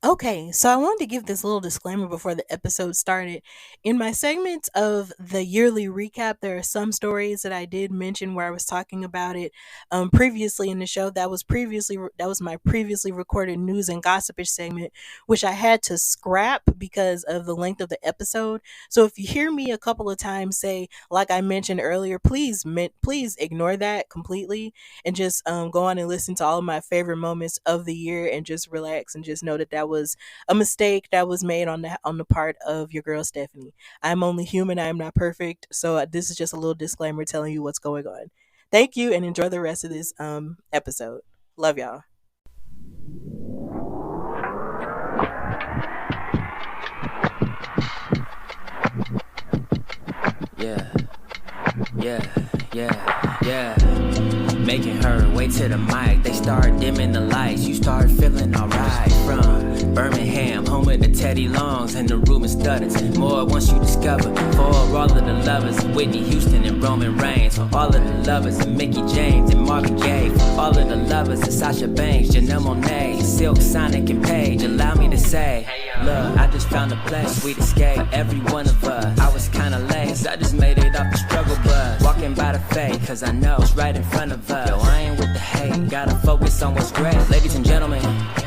Okay, so I wanted to give this little disclaimer before the episode started. In my segment of the yearly recap, there are some stories that I did mention where I was talking about it previously in the show. That was my previously recorded news and gossipish segment, which I had to scrap because of the length of the episode. So if you hear me a couple of times say, like I mentioned earlier, please ignore that completely and just go on and listen to all of my favorite moments of the year and just relax and just know that that was a mistake that was made on the part of your girl Stephanie. I'm only human. I am not perfect. So this is just a little disclaimer telling you what's going on. Thank you and enjoy the rest of this episode. Love y'all. Yeah, yeah. Making her way to the mic. They start dimming the lights. You start feeling alright. From Birmingham, home of the Teddy Longs, and the room is studded. More once you discover. For all of the lovers, Whitney Houston and Roman Reigns. For all of the lovers, and Mickey James and Marvin Gaye. For all of the lovers, and Sasha Banks, Janelle Monáe, Silk, Sonic, and Paige. Allow me to say, look, I just found a place, sweet escape. Every one of us, I was kinda late, so I just made it off the struggle bus. Walking by the fate, cause I know it's right in front of us. Yo, I ain't with the hate, gotta focus on what's great. Ladies and gentlemen,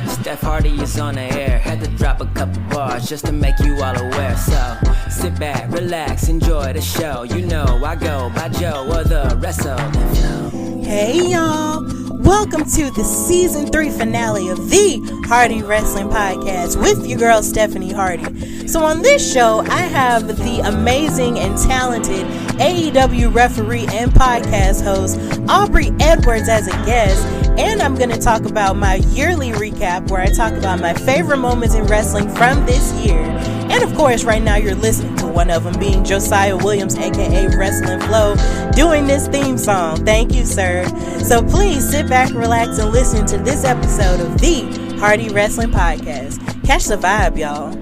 Steph Hardy is on the air. Had to drop a couple bars just to make you all aware. So, sit back, relax, enjoy the show. You know I go by Joe or the rest of the flow. Hey y'all, welcome to the season 3 finale of the Hardy Wrestling Podcast with your girl Stephanie Hardy. So on this show, I have the amazing and talented AEW referee and podcast host Aubrey Edwards as a guest, and I'm going to talk about my yearly recap where I talk about my favorite moments in wrestling from this year. And of course, right now you're listening to one of them being Josiah Williams, aka Wrestling Flow, doing this theme song. Thank you, sir. So please sit back, relax, and listen to this episode of the Hardy Wrestling Podcast. Catch the vibe, y'all.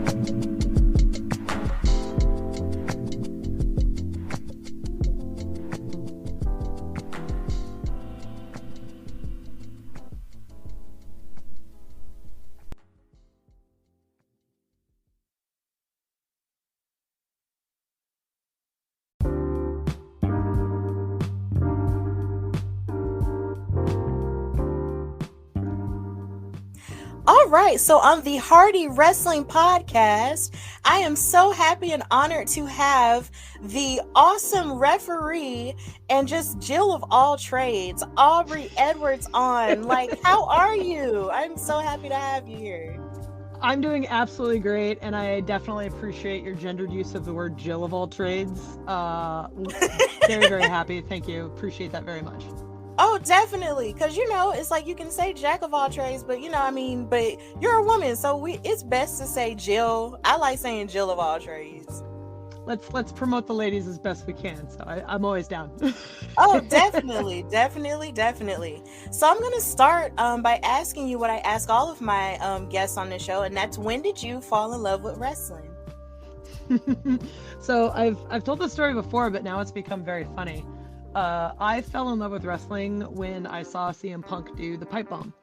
All right, so on the Hardy Wrestling Podcast, I am so happy and honored to have the awesome referee and just Jill of all trades, Aubrey Edwards, on. Like, how are you? I'm so happy to have you here. I'm doing absolutely great, and I definitely appreciate your gendered use of the word Jill of all trades. Very, very happy. Thank you. Appreciate that very much. Oh, definitely. Because, you know, it's like you can say jack of all trades, but, you know, I mean, but you're a woman, so it's best to say Jill. I like saying Jill of all trades. Let's promote the ladies as best we can, so I'm always down. Oh, definitely. So I'm going to start by asking you what I ask all of my guests on the show, and that's, when did you fall in love with wrestling? So I've told this story before, but now it's become very funny. I fell in love with wrestling when I saw CM Punk do the pipe bomb.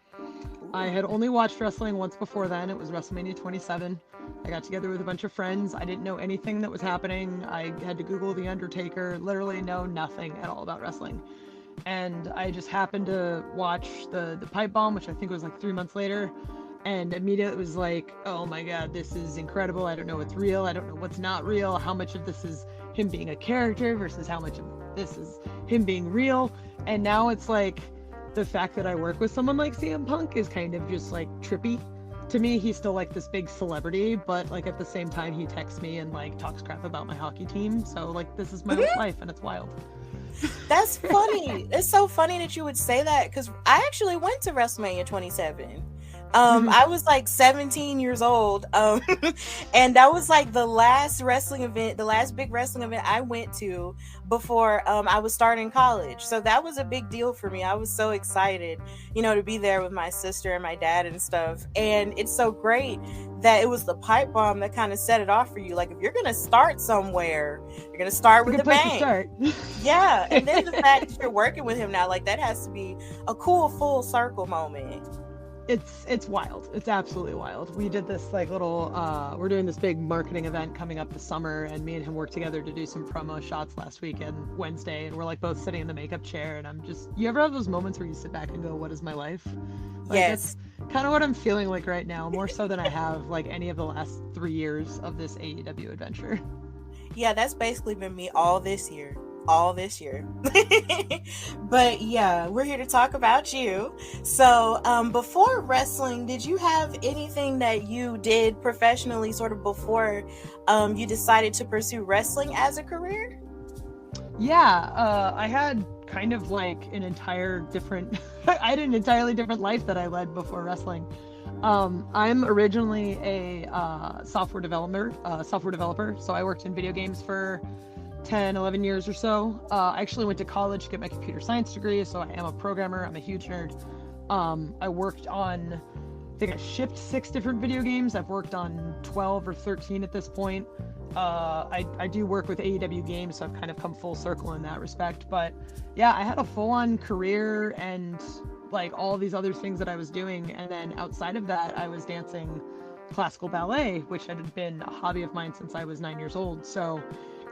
I had only watched wrestling once before then. It was WrestleMania 27. I got together with a bunch of friends. I didn't know anything that was happening. I had to Google The Undertaker, literally know nothing at all about wrestling. And I just happened to watch the pipe bomb, which I think was like 3 months later. And immediately it was like, oh my God, this is incredible. I don't know what's real. I don't know what's not real. How much of this is him being a character versus how much of this is him being real. And now it's like the fact that I work with someone like CM Punk is kind of just like trippy. To me, he's still like this big celebrity, but like at the same time, he texts me and like talks crap about my hockey team. So like, this is my life, and it's wild. That's funny. It's so funny that you would say that, because I actually went to WrestleMania 27. I was like 17 years old, and that was like the last wrestling event, the last big wrestling event I went to before I was starting college. So that was a big deal for me. I was so excited, you know, to be there with my sister and my dad and stuff. And it's so great that it was the pipe bomb that kind of set it off for you. Like, if you're gonna start somewhere, you're gonna start with a bang. Yeah, and then the fact that you're working with him now, like, that has to be a cool full circle moment. It's wild. It's absolutely wild. We did this like little we're doing this big marketing event coming up this summer, and me and him worked together to do some promo shots last weekend, Wednesday, and we're like both sitting in the makeup chair, and I'm just, you ever have those moments where you sit back and go, what is my life? Like, Yes. that's kind of what I'm feeling like right now, more so than I have like any of the last 3 years of this AEW adventure. Yeah, that's basically been me all this year. But yeah, we're here to talk about you. So before wrestling, did you have anything that you did professionally sort of before you decided to pursue wrestling as a career? Yeah, I had kind of like an entire different I had an entirely different life that I led before wrestling. I'm originally a software developer, so I worked in video games for 10, 11 years or so. I actually went to college to get my computer science degree, so I am a programmer. I'm a huge nerd. I worked on, I think I shipped 6 different video games. I've worked on 12 or 13 at this point. I do work with AEW games, so I've kind of come full circle in that respect. But yeah, I had a full-on career and like all these other things that I was doing. And then outside of that, I was dancing classical ballet, which had been a hobby of mine since I was 9 years old. So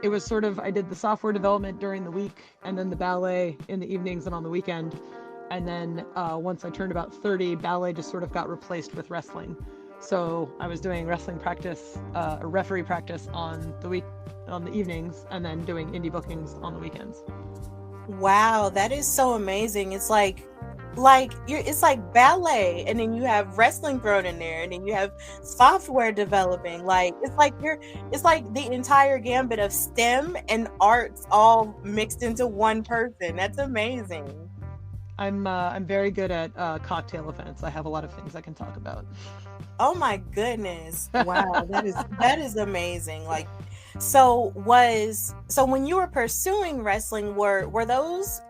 it was sort of, I did the software development during the week and then the ballet in the evenings and on the weekend. And then once I turned about 30, ballet just sort of got replaced with wrestling. So I was doing wrestling practice, or referee practice on the evenings, and then doing indie bookings on the weekends. Wow, that is so amazing. It's like it's like ballet, and then you have wrestling thrown in there, and then you have software developing. Like it's like the entire gambit of STEM and arts all mixed into one person. That's amazing. I'm very good at cocktail events. I have a lot of things I can talk about. Oh my goodness. Wow, that is amazing. Like so when you were pursuing wrestling, were those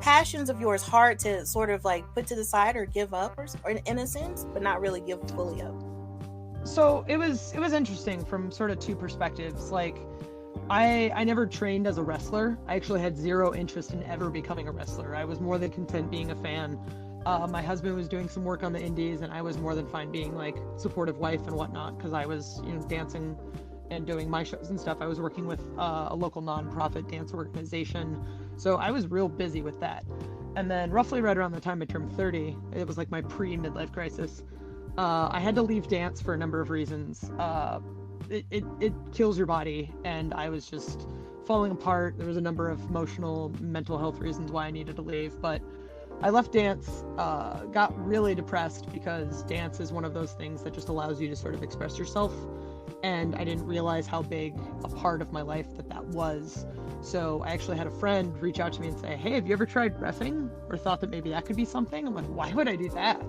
passions of yours hard to sort of like put to the side or give up, or in a sense, but not really give fully up? So it was interesting from sort of two perspectives. Like I never trained as a wrestler. I actually had zero interest in ever becoming a wrestler. I was more than content being a fan. My husband was doing some work on the indies, and I was more than fine being like supportive wife and whatnot, because I was, dancing and doing my shows and stuff. I was working with a local nonprofit dance organization, so I was real busy with that. And then roughly right around the time I turned 30, it was like my pre-midlife crisis. I had to leave dance for a number of reasons. It kills your body, and I was just falling apart. There was a number of emotional, mental health reasons why I needed to leave, but I left dance, got really depressed because dance is one of those things that just allows you to sort of express yourself, and I didn't realize how big a part of my life that was. So I actually had a friend reach out to me and say, hey, have you ever tried reffing, or thought that maybe that could be something? I'm like, why would I do that?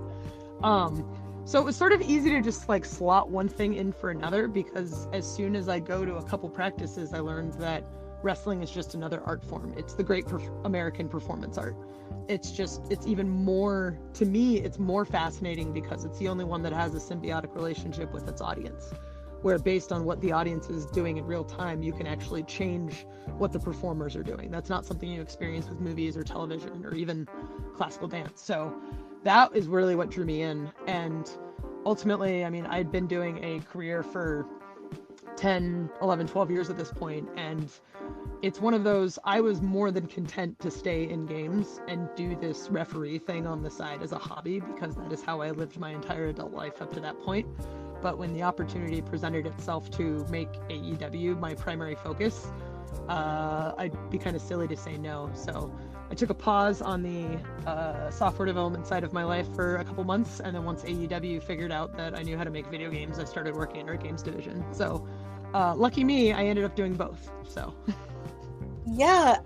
So it was sort of easy to just like slot one thing in for another, because as soon as I go to a couple practices, I learned that wrestling is just another art form. It's the great American performance art. It's even more, to me, it's more fascinating because it's the only one that has a symbiotic relationship with its audience, where based on what the audience is doing in real time, you can actually change what the performers are doing. That's not something you experience with movies or television or even classical dance. So that is really what drew me in. And ultimately, I mean, I'd been doing a career for 10, 11, 12 years at this point, and it's one of those, I was more than content to stay in games and do this referee thing on the side as a hobby, because that is how I lived my entire adult life up to that point. But when the opportunity presented itself to make AEW my primary focus, I'd be kind of silly to say no. So I took a pause on the software development side of my life for a couple months, and then once AEW figured out that I knew how to make video games, I started working in our games division. So lucky me, I ended up doing both. So Yeah,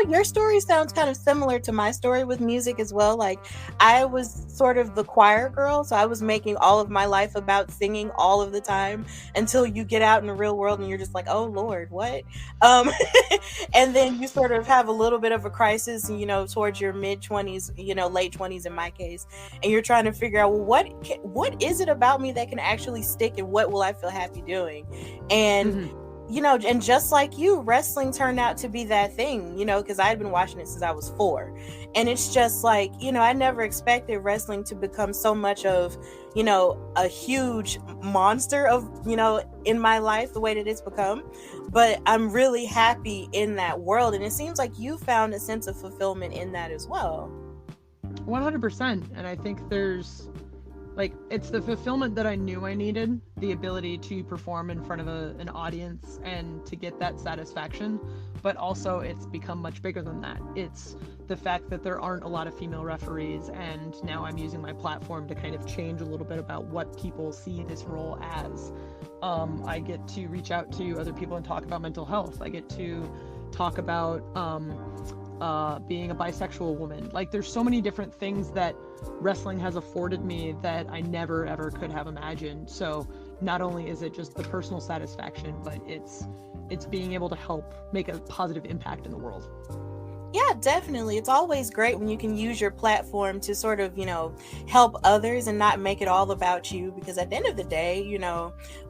your story sounds kind of similar to my story with music as well. Like, I was sort of the choir girl, so I was making all of my life about singing all of the time, until you get out in the real world and you're just like, oh Lord, what? And then you sort of have a little bit of a crisis, towards your mid-20s, late 20s in my case, and you're trying to figure out, well, what is it about me that can actually stick, and what will I feel happy doing? And and just like you, wrestling turned out to be that thing, because I had been watching it since I was 4. And it's just like, I never expected wrestling to become so much of, a huge monster of, in my life, the way that it's become. But I'm really happy in that world. And it seems like you found a sense of fulfillment in that as well. 100%. And I think there's, it's the fulfillment that I knew I needed, the ability to perform in front of an audience and to get that satisfaction. But also it's become much bigger than that. It's the fact that there aren't a lot of female referees, and now I'm using my platform to kind of change a little bit about what people see this role as. I get to reach out to other people and talk about mental health. I get to talk about being a bisexual woman. There's so many different things that wrestling has afforded me that I never ever could have imagined. So not only is it just the personal satisfaction, but it's being able to help make a positive impact in the world. Yeah, definitely. It's always great when you can use your platform to sort of, help others and not make it all about you, because at the end of the day,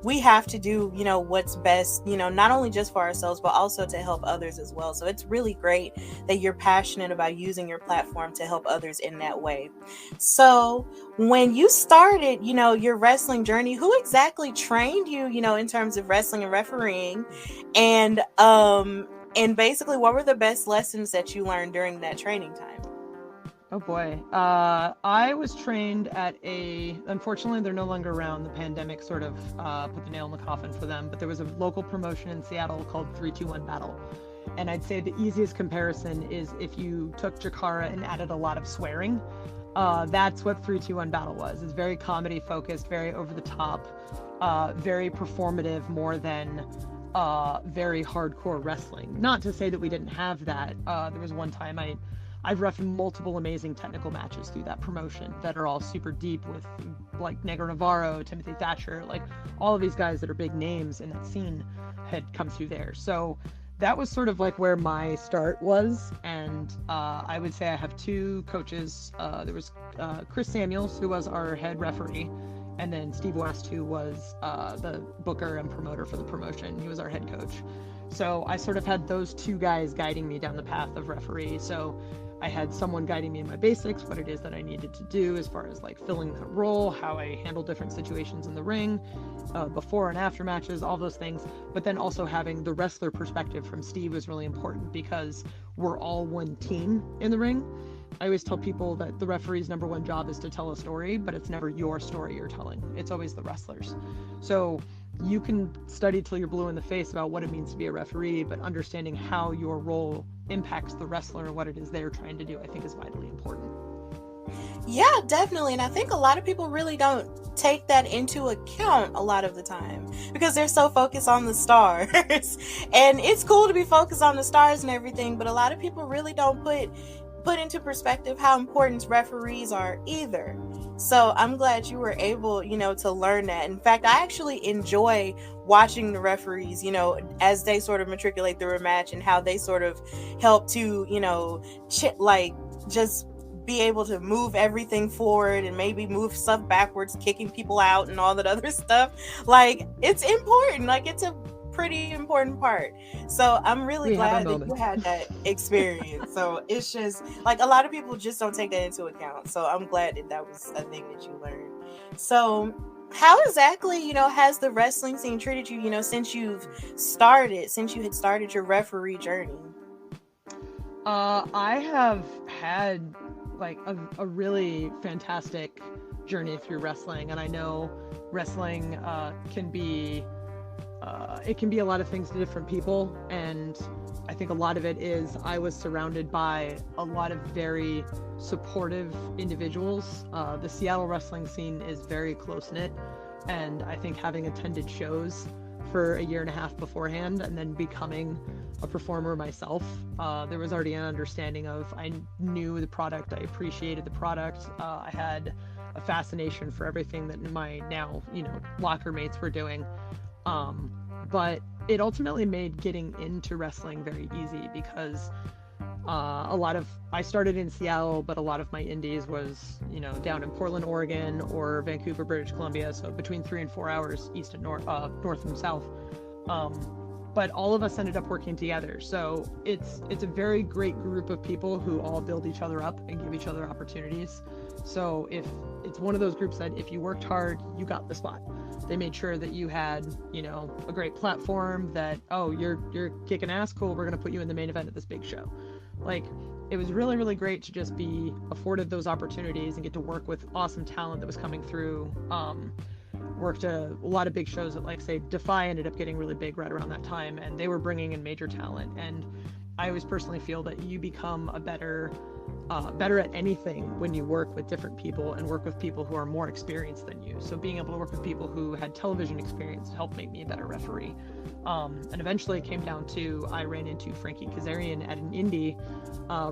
we have to do, what's best, not only just for ourselves, but also to help others as well. So it's really great that you're passionate about using your platform to help others in that way. So when you started, your wrestling journey, who exactly trained you, in terms of wrestling and refereeing? And basically, what were the best lessons that you learned during that training time? Oh boy. I was trained at unfortunately they're no longer around. The pandemic sort of put the nail in the coffin for them, but there was a local promotion in Seattle called 3-2-1 Battle. And I'd say the easiest comparison is if you took Jakara and added a lot of swearing. That's what 3-2-1 Battle was. It's very comedy focused, very over the top, very performative, more than very hardcore wrestling. Not to say that we didn't have that. There was one time I've reffed multiple amazing technical matches through that promotion that are all super deep with Negro Navarro, Timothy Thatcher, all of these guys that are big names in that scene had come through there. So that was sort of where my start was. And I would say I have 2 coaches. There was Chris Samuels, who was our head referee, and then Steve West, who was the booker and promoter for the promotion. He was our head coach. So I sort of had those 2 guys guiding me down the path of referee. So I had someone guiding me in my basics, what it is that I needed to do as far as filling that role, how I handle different situations in the ring, before and after matches, all those things. But then also having the wrestler perspective from Steve was really important, because we're all one team in the ring. I always tell people that the referee's number one job is to tell a story, but it's never your story you're telling. It's always the wrestlers. So you can study till you're blue in the face about what it means to be a referee, but understanding how your role impacts the wrestler and what it is they're trying to do, I think, is vitally important. Yeah, definitely. And I think a lot of people really don't take that into account a lot of the time, because they're so focused on the stars. And it's cool to be focused on the stars and everything, but a lot of people really don't put into perspective how important referees are either. So I'm glad you were able, to learn that. In fact, I actually enjoy watching the referees, as they sort of matriculate through a match, and how they sort of help to, just be able to move everything forward and maybe move stuff backwards, kicking people out and all that other stuff. It's important. It's a pretty important part. So I'm really glad that you had that experience. So it's just a lot of people just don't take that into account. So I'm glad that was a thing that you learned. So how exactly, has the wrestling scene treated you, since you had started your referee journey? I have had a really fantastic journey through wrestling, and I know wrestling can be a lot of things to different people, and I think a lot of it is I was surrounded by a lot of very supportive individuals. The Seattle wrestling scene is very close-knit, and I think having attended shows for a year and a half beforehand and then becoming a performer myself, there was already an understanding of, I knew the product, I appreciated the product, I had a fascination for everything that my now, locker mates were doing. But it ultimately made getting into wrestling very easy, because I started in Seattle, but a lot of my indies was, down in Portland, Oregon, or Vancouver, British Columbia. So between 3 and 4 hours east and north and south. but all of us ended up working together. So it's a very great group of people who all build each other up and give each other opportunities. So if it's one of those groups that if you worked hard, you got the spot. They made sure that you had, you know, a great platform, that, oh, you're kicking ass, cool, we're going to put you in the main event at this big show. Like, it was really, really great to just be afforded those opportunities and get to work with awesome talent that was coming through. Worked a lot of big shows that, like, say, Defy ended up getting really big right around that time, and they were bringing in major talent. And I always personally feel that you become a better at anything when you work with different people and work with people who are more experienced than you. So being able to work with people who had television experience helped make me a better referee. And eventually it came down to, I ran into Frankie Kazarian at an indie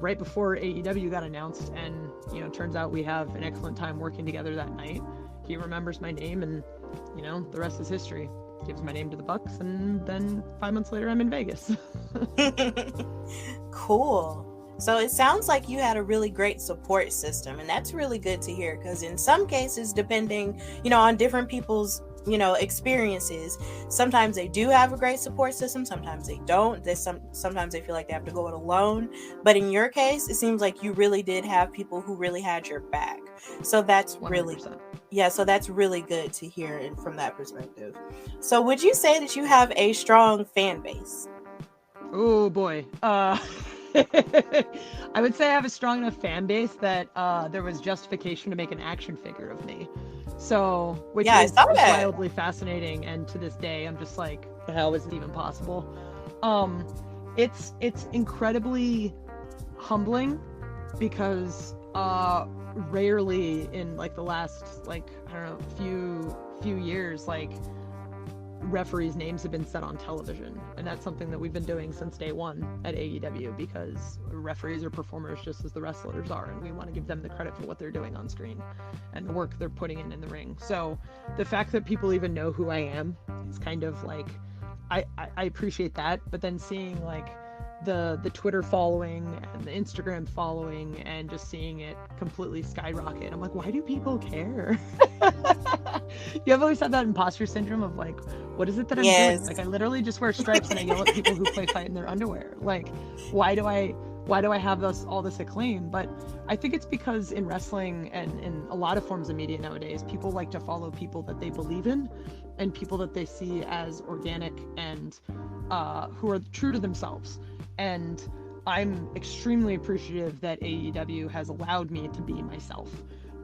right before AEW got announced, and, you know, turns out we have an excellent time working together that night. He remembers my name, and, you know, the rest is history. Gives my name to the Bucks, and then 5 months later I'm in Vegas. Cool. So it sounds like you had a really great support system, and that's really good to hear, because in some cases, depending, you know, on different people's, you know, experiences, sometimes they do have a great support system, sometimes they don't. Sometimes they feel like they have to go it alone. But in your case, it seems like you really did have people who really had your back. So that's 100%. Really, yeah, so that's really good to hear from that perspective. So would you say that you have a strong fan base? Oh boy. I would say I have a strong enough fan base that there was justification to make an action figure of me. So, which is wildly fascinating, and to this day I'm just like, the hell is it even possible? It's incredibly humbling, because rarely in, like, the last, like, I don't know, few years, like, referees' names have been said on television, and that's something that we've been doing since day one at AEW, because referees are performers just as the wrestlers are, and we want to give them the credit for what they're doing on screen and the work they're putting in the ring. So the fact that people even know who I am is kind of like, I appreciate that. But then seeing, like, the Twitter following and the Instagram following, and just seeing it completely skyrocket, I'm like, why do people care? You have always had that imposter syndrome of, like, what is it that I'm doing? Like, I literally just wear stripes and I yell at people who play fight in their underwear. Like, why do I have all this acclaim? But I think it's because in wrestling and in a lot of forms of media nowadays, people like to follow people that they believe in, and people that they see as organic and who are true to themselves. And I'm extremely appreciative that AEW has allowed me to be myself.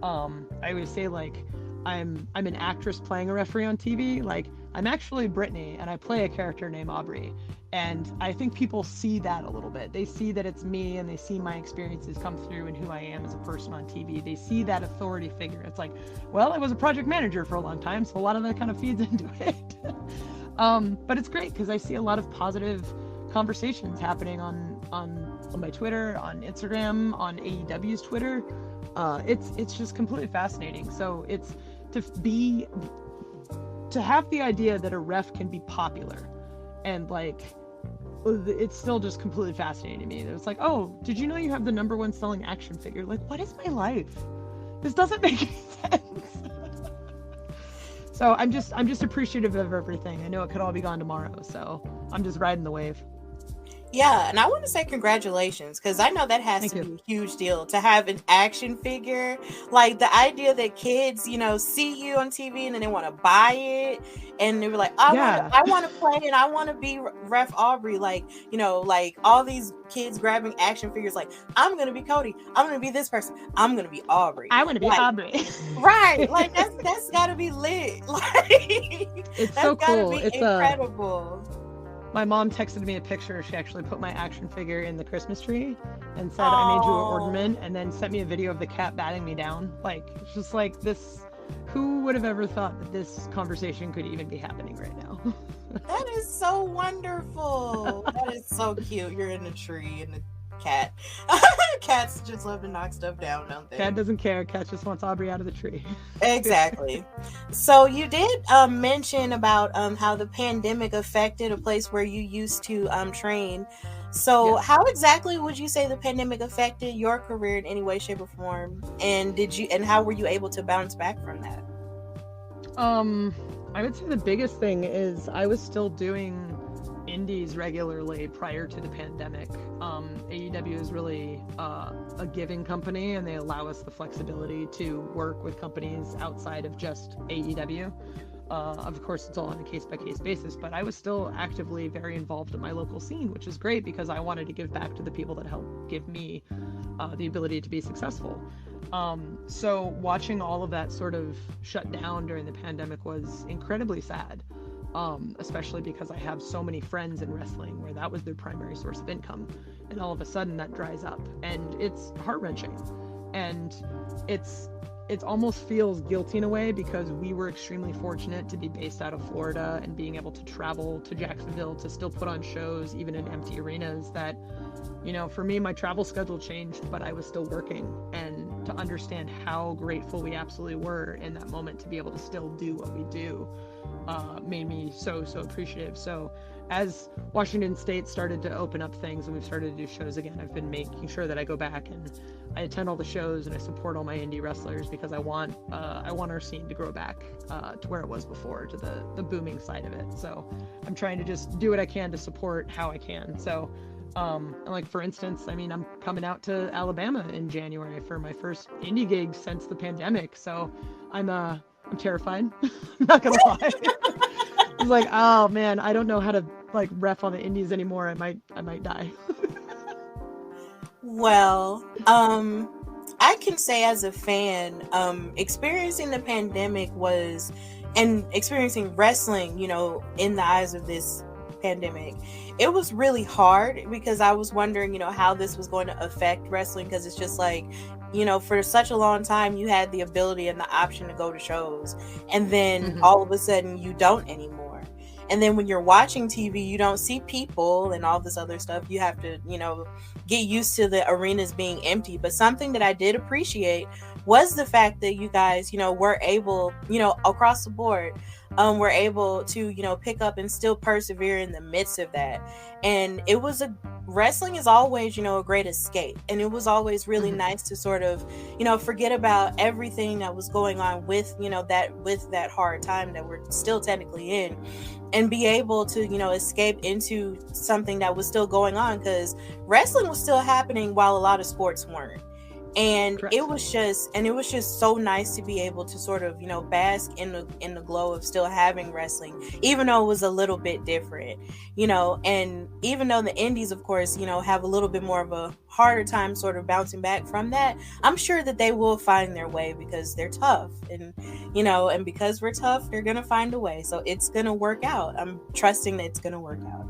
I always say, like, I'm an actress playing a referee on TV. Like, I'm actually Brittany, and I play a character named Aubrey. And I think people see that a little bit. They see that it's me, and they see my experiences come through and who I am as a person on TV. They see that authority figure. It's like, well, I was a project manager for a long time, so a lot of that kind of feeds into it. But it's great, because I see a lot of positive conversations happening on my Twitter, on Instagram, on AEW's Twitter. It's just completely fascinating. So it's to have the idea that a ref can be popular, and, like, it's still just completely fascinating to me. It's like, oh, did you know you have the #1 selling action figure? Like, what is my life? This doesn't make any sense. So I'm just appreciative of everything. I know it could all be gone tomorrow, so I'm just riding the wave. Yeah, and I want to say congratulations, because I know that has to be a huge deal to have an action figure. Like, the idea that kids, you know, see you on TV and then they want to buy it, and they were like, I want to play and I want to be Ref Aubrey. Like, you know, like, all these kids grabbing action figures, like, I'm going to be Cody, I'm going to be this person, I'm going to be Aubrey. I want to be Aubrey. Right. Like, that's got to be lit. Like, it's so cool. It's incredible. My mom texted me a picture. She actually put my action figure in the Christmas tree and said, I made you an ornament, and then sent me a video of the cat batting me down. Like, it's just like this. Who would have ever thought that this conversation could even be happening right now? That is so wonderful. That is so cute. You're in a tree and the cat. Cats just love to knock stuff down, don't they? Cat doesn't care. Cat just wants Aubrey out of the tree. Exactly. So you did mention about how the pandemic affected a place where you used to train. So yes. How exactly would you say the pandemic affected your career in any way, shape, or form? And how were you able to bounce back from that? I would say the biggest thing is I was still doing indies regularly prior to the pandemic. AEW is really a giving company, and they allow us the flexibility to work with companies outside of just AEW. Of course, it's all on a case-by-case basis, but I was still actively very involved in my local scene, which is great because I wanted to give back to the people that helped give me the ability to be successful. So watching all of that sort of shut down during the pandemic was incredibly sad, especially because I have so many friends in wrestling where that was their primary source of income, and all of a sudden that dries up, and it's heart-wrenching. And it almost feels guilty in a way because we were extremely fortunate to be based out of Florida and being able to travel to Jacksonville to still put on shows even in empty arenas. That, you know, for me, my travel schedule changed, but I was still working, and to understand how grateful we absolutely were in that moment to be able to still do what we do made me so appreciative. So as Washington State started to open up things and we've started to do shows again, I've been making sure that I go back and I attend all the shows and I support all my indie wrestlers because I want our scene to grow back to where it was before, to the booming side of it. So I'm trying to just do what I can to support how I can. So like, for instance, I mean, I'm coming out to Alabama in January for my first indie gig since the pandemic. So I'm terrified. I'm not gonna lie. It's like, oh man, I don't know how to like ref on the indies anymore. I might die. Well, I can say as a fan, experiencing the pandemic and experiencing wrestling, you know, in the eyes of this pandemic, it was really hard because I was wondering, you know, how this was going to affect wrestling, because it's just like, you know, for such a long time you had the ability and the option to go to shows, and then all of a sudden you don't anymore. And then when you're watching TV, you don't see people and all this other stuff. You have to, you know, get used to the arenas being empty. But something that I did appreciate was the fact that you guys, you know, were able, you know, across the board, were able to, you know, pick up and still persevere in the midst of that. And it was wrestling is always, you know, a great escape. And it was always really nice to sort of, you know, forget about everything that was going on with, you know, with that hard time that we're still technically in, and be able to, you know, escape into something that was still going on, because wrestling was still happening while a lot of sports weren't. And Correct. it was just so nice to be able to sort of, you know, bask in the glow of still having wrestling, even though it was a little bit different, you know. And even though the indies, of course, you know, have a little bit more of a harder time sort of bouncing back from that, I'm sure that they will find their way because they're tough, and, you know, and because we're tough, they're gonna find a way. So it's gonna work out. I'm trusting that it's gonna work out.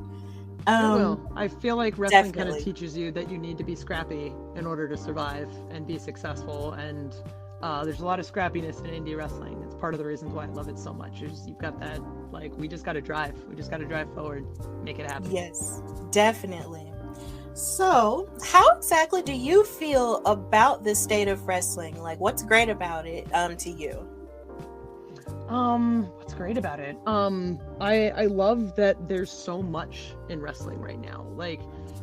It will. I feel like wrestling kind Definitely. of teaches you that you need to be scrappy in order to survive and be successful. And there's a lot of scrappiness in indie wrestling. It's part of the reasons why I love it so much. You've got that, like, we just got to drive. We just got to drive forward, make it happen. Yes, definitely. So, how exactly do you feel about the state of wrestling? Like, what's great about it to you? What's great about it? I love that there's so much in wrestling right now. Like,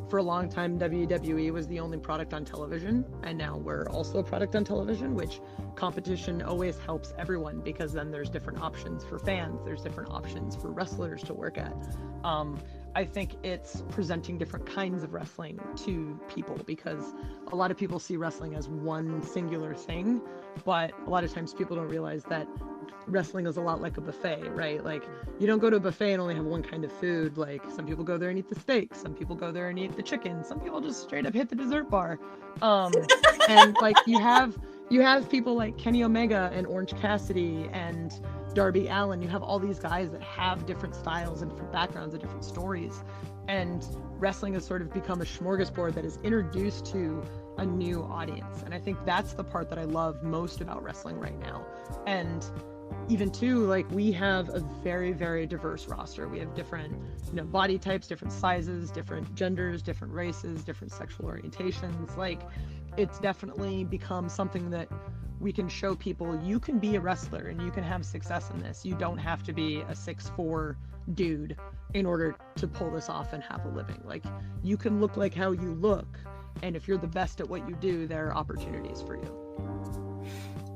for a long time, WWE was the only product on television, and now we're also a product on television, which competition always helps everyone, because then there's different options for fans, there's different options for wrestlers to work at. I think it's presenting different kinds of wrestling to people, because a lot of people see wrestling as one singular thing, but a lot of times people don't realize that wrestling is a lot like a buffet, right? Like, you don't go to a buffet and only have one kind of food. Like, some people go there and eat the steak, some people go there and eat the chicken, some people just straight up hit the dessert bar. And like, you have people like Kenny Omega and Orange Cassidy and Darby Allin. You have all these guys that have different styles and different backgrounds and different stories, and wrestling has sort of become a smorgasbord that is introduced to a new audience. And I think that's the part that I love most about wrestling right now. And even too, like, we have a very, very diverse roster. We have different, you know, body types, different sizes, different genders, different races, different sexual orientations. Like, it's definitely become something that we can show people, you can be a wrestler and you can have success in this. You don't have to be a 6'4" dude in order to pull this off and have a living. Like, you can look like how you look, and if you're the best at what you do, there are opportunities for you.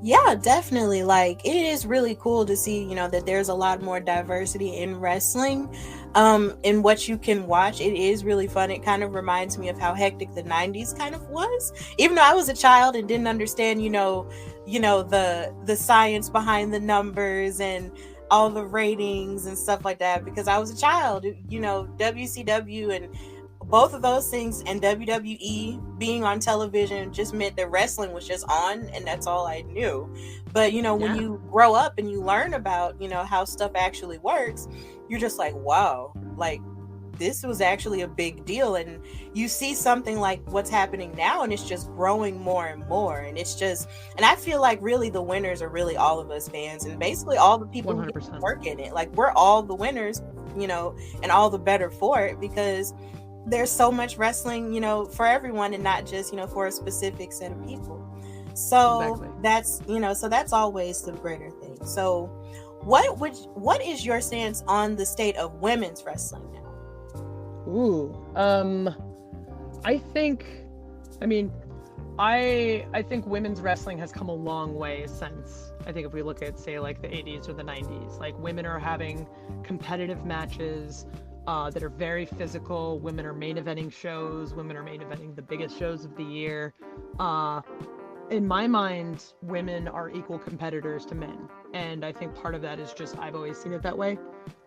Yeah, definitely. Like, it is really cool to see, that there's a lot more diversity in wrestling, in what you can watch. It is really fun. It kind of reminds me of how hectic the 90s kind of was. Even though I was a child and didn't understand, the science behind the numbers and all the ratings and stuff like that, because I was a child. WCW and both of those things, and WWE being on television, just meant that wrestling was just on, and that's all I knew. But when you grow up and you learn about how stuff actually works, you're just like, wow, like this was actually a big deal. And you see something like what's happening now, and it's just growing more and more. And it's just, and I feel like really the winners are really all of us fans, and basically all the people 100%. who work in it. Like, we're all the winners, and all the better for it, because there's so much wrestling, for everyone, and not just, for a specific set of people. So exactly. That's always the greater thing. So what is your stance on the state of women's wrestling now? I think women's wrestling has come a long way since, I think if we look at, say, like the 80s or the 90s, like women are having competitive matches that are very physical. Women are main eventing shows. Women are main eventing the biggest shows of the year. In my mind, women are equal competitors to men. And I think part of that is just, I've always seen it that way.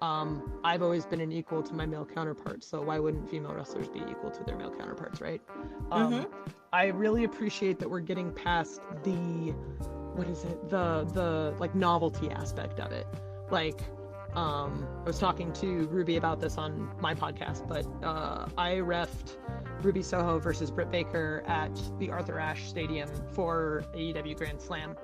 I've always been an equal to my male counterparts. So why wouldn't female wrestlers be equal to their male counterparts, right? I really appreciate that we're getting past the like novelty aspect of it. Like, I was talking to Ruby about this on my podcast, but I refed Ruby Soho versus Britt Baker at the Arthur Ashe Stadium for AEW Grand Slam.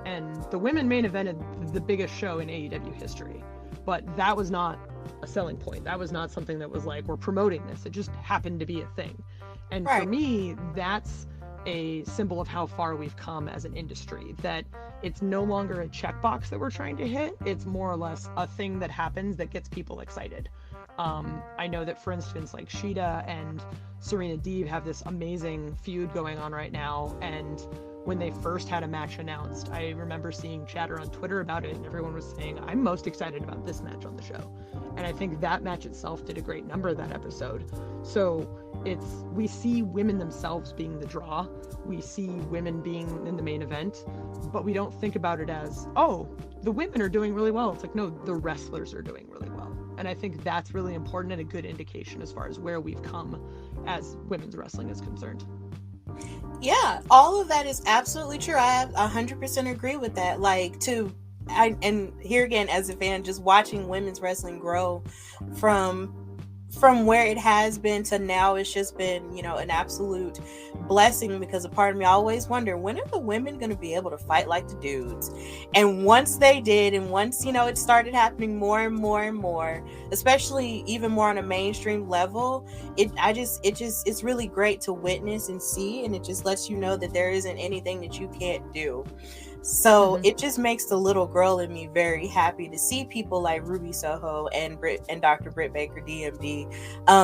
And the women main evented the biggest show in AEW history. But that was not a selling point. That was not something that was like, we're promoting this. It just happened to be a thing. And for me, that's a symbol of how far we've come as an industry, that it's no longer a checkbox that we're trying to hit. It's more or less a thing that happens that gets people excited. I know that, for instance, like Shida and Serena Deeb have this amazing feud going on right now, and when they first had a match announced, I remember seeing chatter on Twitter about it, and everyone was saying, I'm most excited about this match on the show. And I think that match itself did a great number that episode. So we see women themselves being the draw. We see women being in the main event, but we don't think about it as, oh, the women are doing really well. It's like, no, the wrestlers are doing really well. And I think that's really important and a good indication as far as where we've come as women's wrestling is concerned. Yeah, all of that is absolutely true. I 100% agree with that. Like, and here again, as a fan, just watching women's wrestling grow from where it has been to now, it's just been, an absolute blessing, because a part of me always wonder, when are the women going to be able to fight like the dudes? And once they did, and once, it started happening more and more and more, especially even more on a mainstream level, it's really great to witness and see, and it just lets you know that there isn't anything that you can't do. So it just makes the little girl in me very happy to see people like Ruby Soho and Dr. Britt Baker, DMD,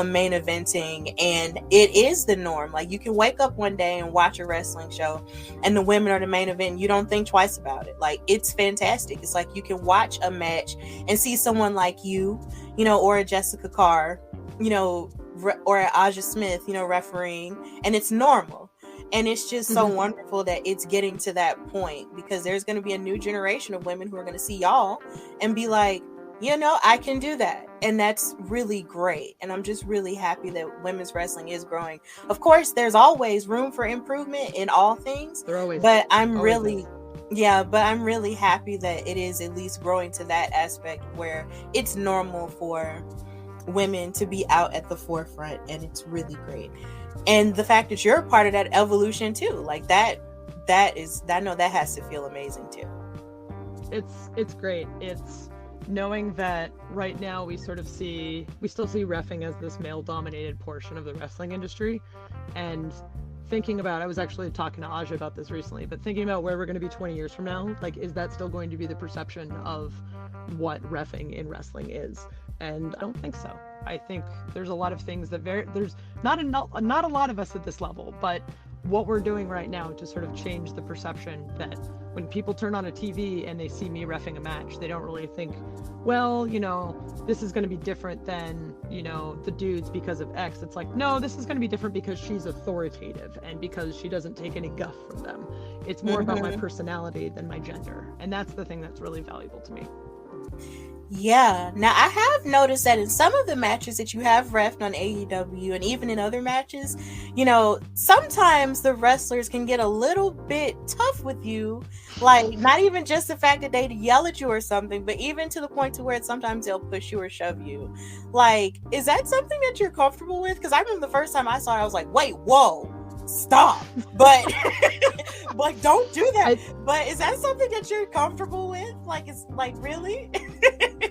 main eventing, and it is the norm. Like, you can wake up one day and watch a wrestling show, and the women are the main event, and you don't think twice about it. Like, it's fantastic. It's like you can watch a match and see someone like you, or a Jessica Carr, or an Aja Smith, refereeing, and it's normal. And it's just so wonderful that it's getting to that point, because there's going to be a new generation of women who are going to see y'all and be like, I can do that. And that's really great. And I'm just really happy that women's wrestling is growing. Of course, there's always room for improvement in all things. But I'm really happy that it is at least growing to that aspect where it's normal for women to be out at the forefront, and it's really great. And the fact that you're a part of that evolution too, like that is, I know that has to feel amazing too. It's great. It's knowing that right now we still see reffing as this male dominated portion of the wrestling industry, and thinking about, I was actually talking to Aja about this recently, but thinking about where we're going to be 20 years from now, like, is that still going to be the perception of what reffing in wrestling is? And I don't think so. I think there's a lot of things that there's not a lot of us at this level, but what we're doing right now to sort of change the perception that when people turn on a TV and they see me reffing a match, they don't really think, well, you know, this is going to be different than, you know, the dudes because of X. It's like, no, this is going to be different because she's authoritative and because she doesn't take any guff from them. It's more about my personality than my gender. And that's the thing that's really valuable to me. Yeah. Now, I have noticed that in some of the matches that you have reffed on AEW and even in other matches, you know, sometimes the wrestlers can get a little bit tough with you. Like, not even just the fact that they yell at you or something, but even to the point to where sometimes they'll push you or shove you. Like, is that something that you're comfortable with? Because I remember the first time I saw it, I was like, wait, whoa, stop. But, like, don't do that. But is that something that you're comfortable with? Like, it's like, really?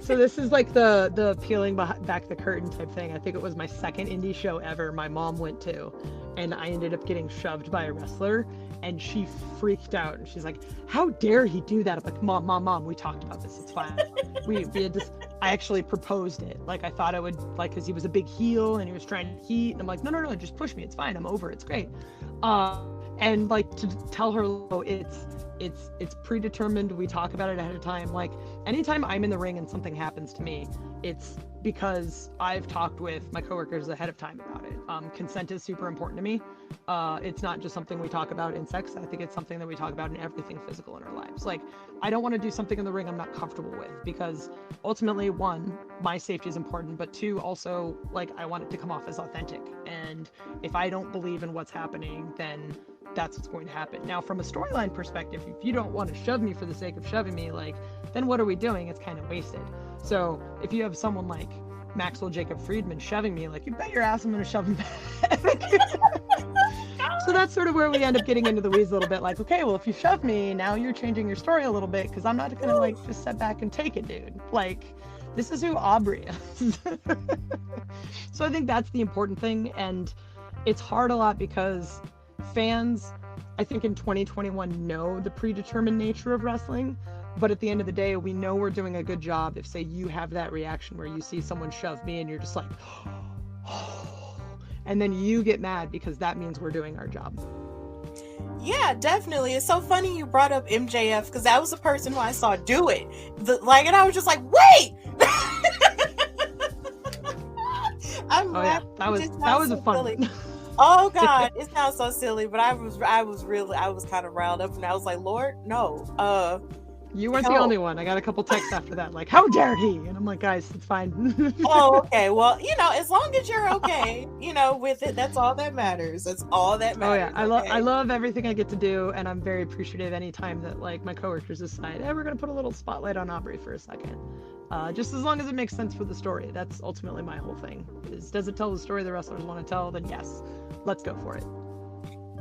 So this is like the peeling back the curtain type thing. I think it was my second indie show ever my mom went to, and I ended up getting shoved by a wrestler, and she freaked out, and she's like, how dare he do that? I'm like, mom, we talked about this, it's fine. we had this, I actually proposed it. Like, I thought I would, like, because he was a big heel and he was trying to heat, and I'm like, no, just push me, it's fine, I'm over, it's great. And like, to tell her, oh, it's predetermined, we talk about it ahead of time. Like, anytime I'm in the ring and something happens to me, it's because I've talked with my coworkers ahead of time about it. Consent is super important to me. It's not just something we talk about in sex. I think it's something that we talk about in everything physical in our lives. Like, I don't want to do something in the ring I'm not comfortable with, because ultimately, one, my safety is important, but two, also, like, I want it to come off as authentic. And if I don't believe in what's happening, then that's what's going to happen. Now, from a storyline perspective, if you don't want to shove me for the sake of shoving me, like, then what are we doing? It's kind of wasted. So if you have someone like Maxwell Jacob Friedman shoving me, like, you bet your ass I'm going to shove him back. So that's sort of where we end up getting into the weeds a little bit. Like, okay, well, if you shove me, now you're changing your story a little bit, because I'm not going to, like, just sit back and take it, dude. Like, this is who Aubrey is. So I think that's the important thing. And it's hard a lot because fans, I think in 2021, know the predetermined nature of wrestling, but at the end of the day, we know we're doing a good job if, say, you have that reaction where you see someone shove me and you're just like, and then you get mad because that means we're doing our job. Yeah, definitely. It's so funny you brought up MJF, because that was the person who I saw do it. And I was just like, wait! That was a fun one. Oh God, it sounds so silly, but I was kind of riled up, and I was like, Lord, no. You weren't the only one. I got a couple texts after that, like, how dare he? And I'm like, guys, it's fine. Oh, okay. Well, you know, as long as you're okay, you know, with it, that's all that matters. That's all that matters. Oh yeah, I love everything I get to do, and I'm very appreciative anytime that, like, my coworkers decide, hey, we're gonna put a little spotlight on Aubrey for a second. Just as long as it makes sense for the story. That's ultimately my whole thing. Does it tell the story the wrestlers want to tell? Then yes, let's go for it.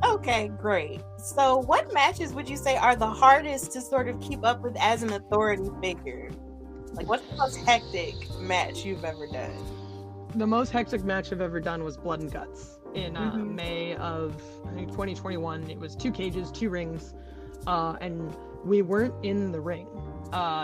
Okay, great. So what matches would you say are the hardest to sort of keep up with as an authority figure? Like, what's the most hectic match you've ever done? The most hectic match I've ever done was Blood and Guts in May of, I think, 2021. It was 2 cages, 2 rings, and we weren't in the ring.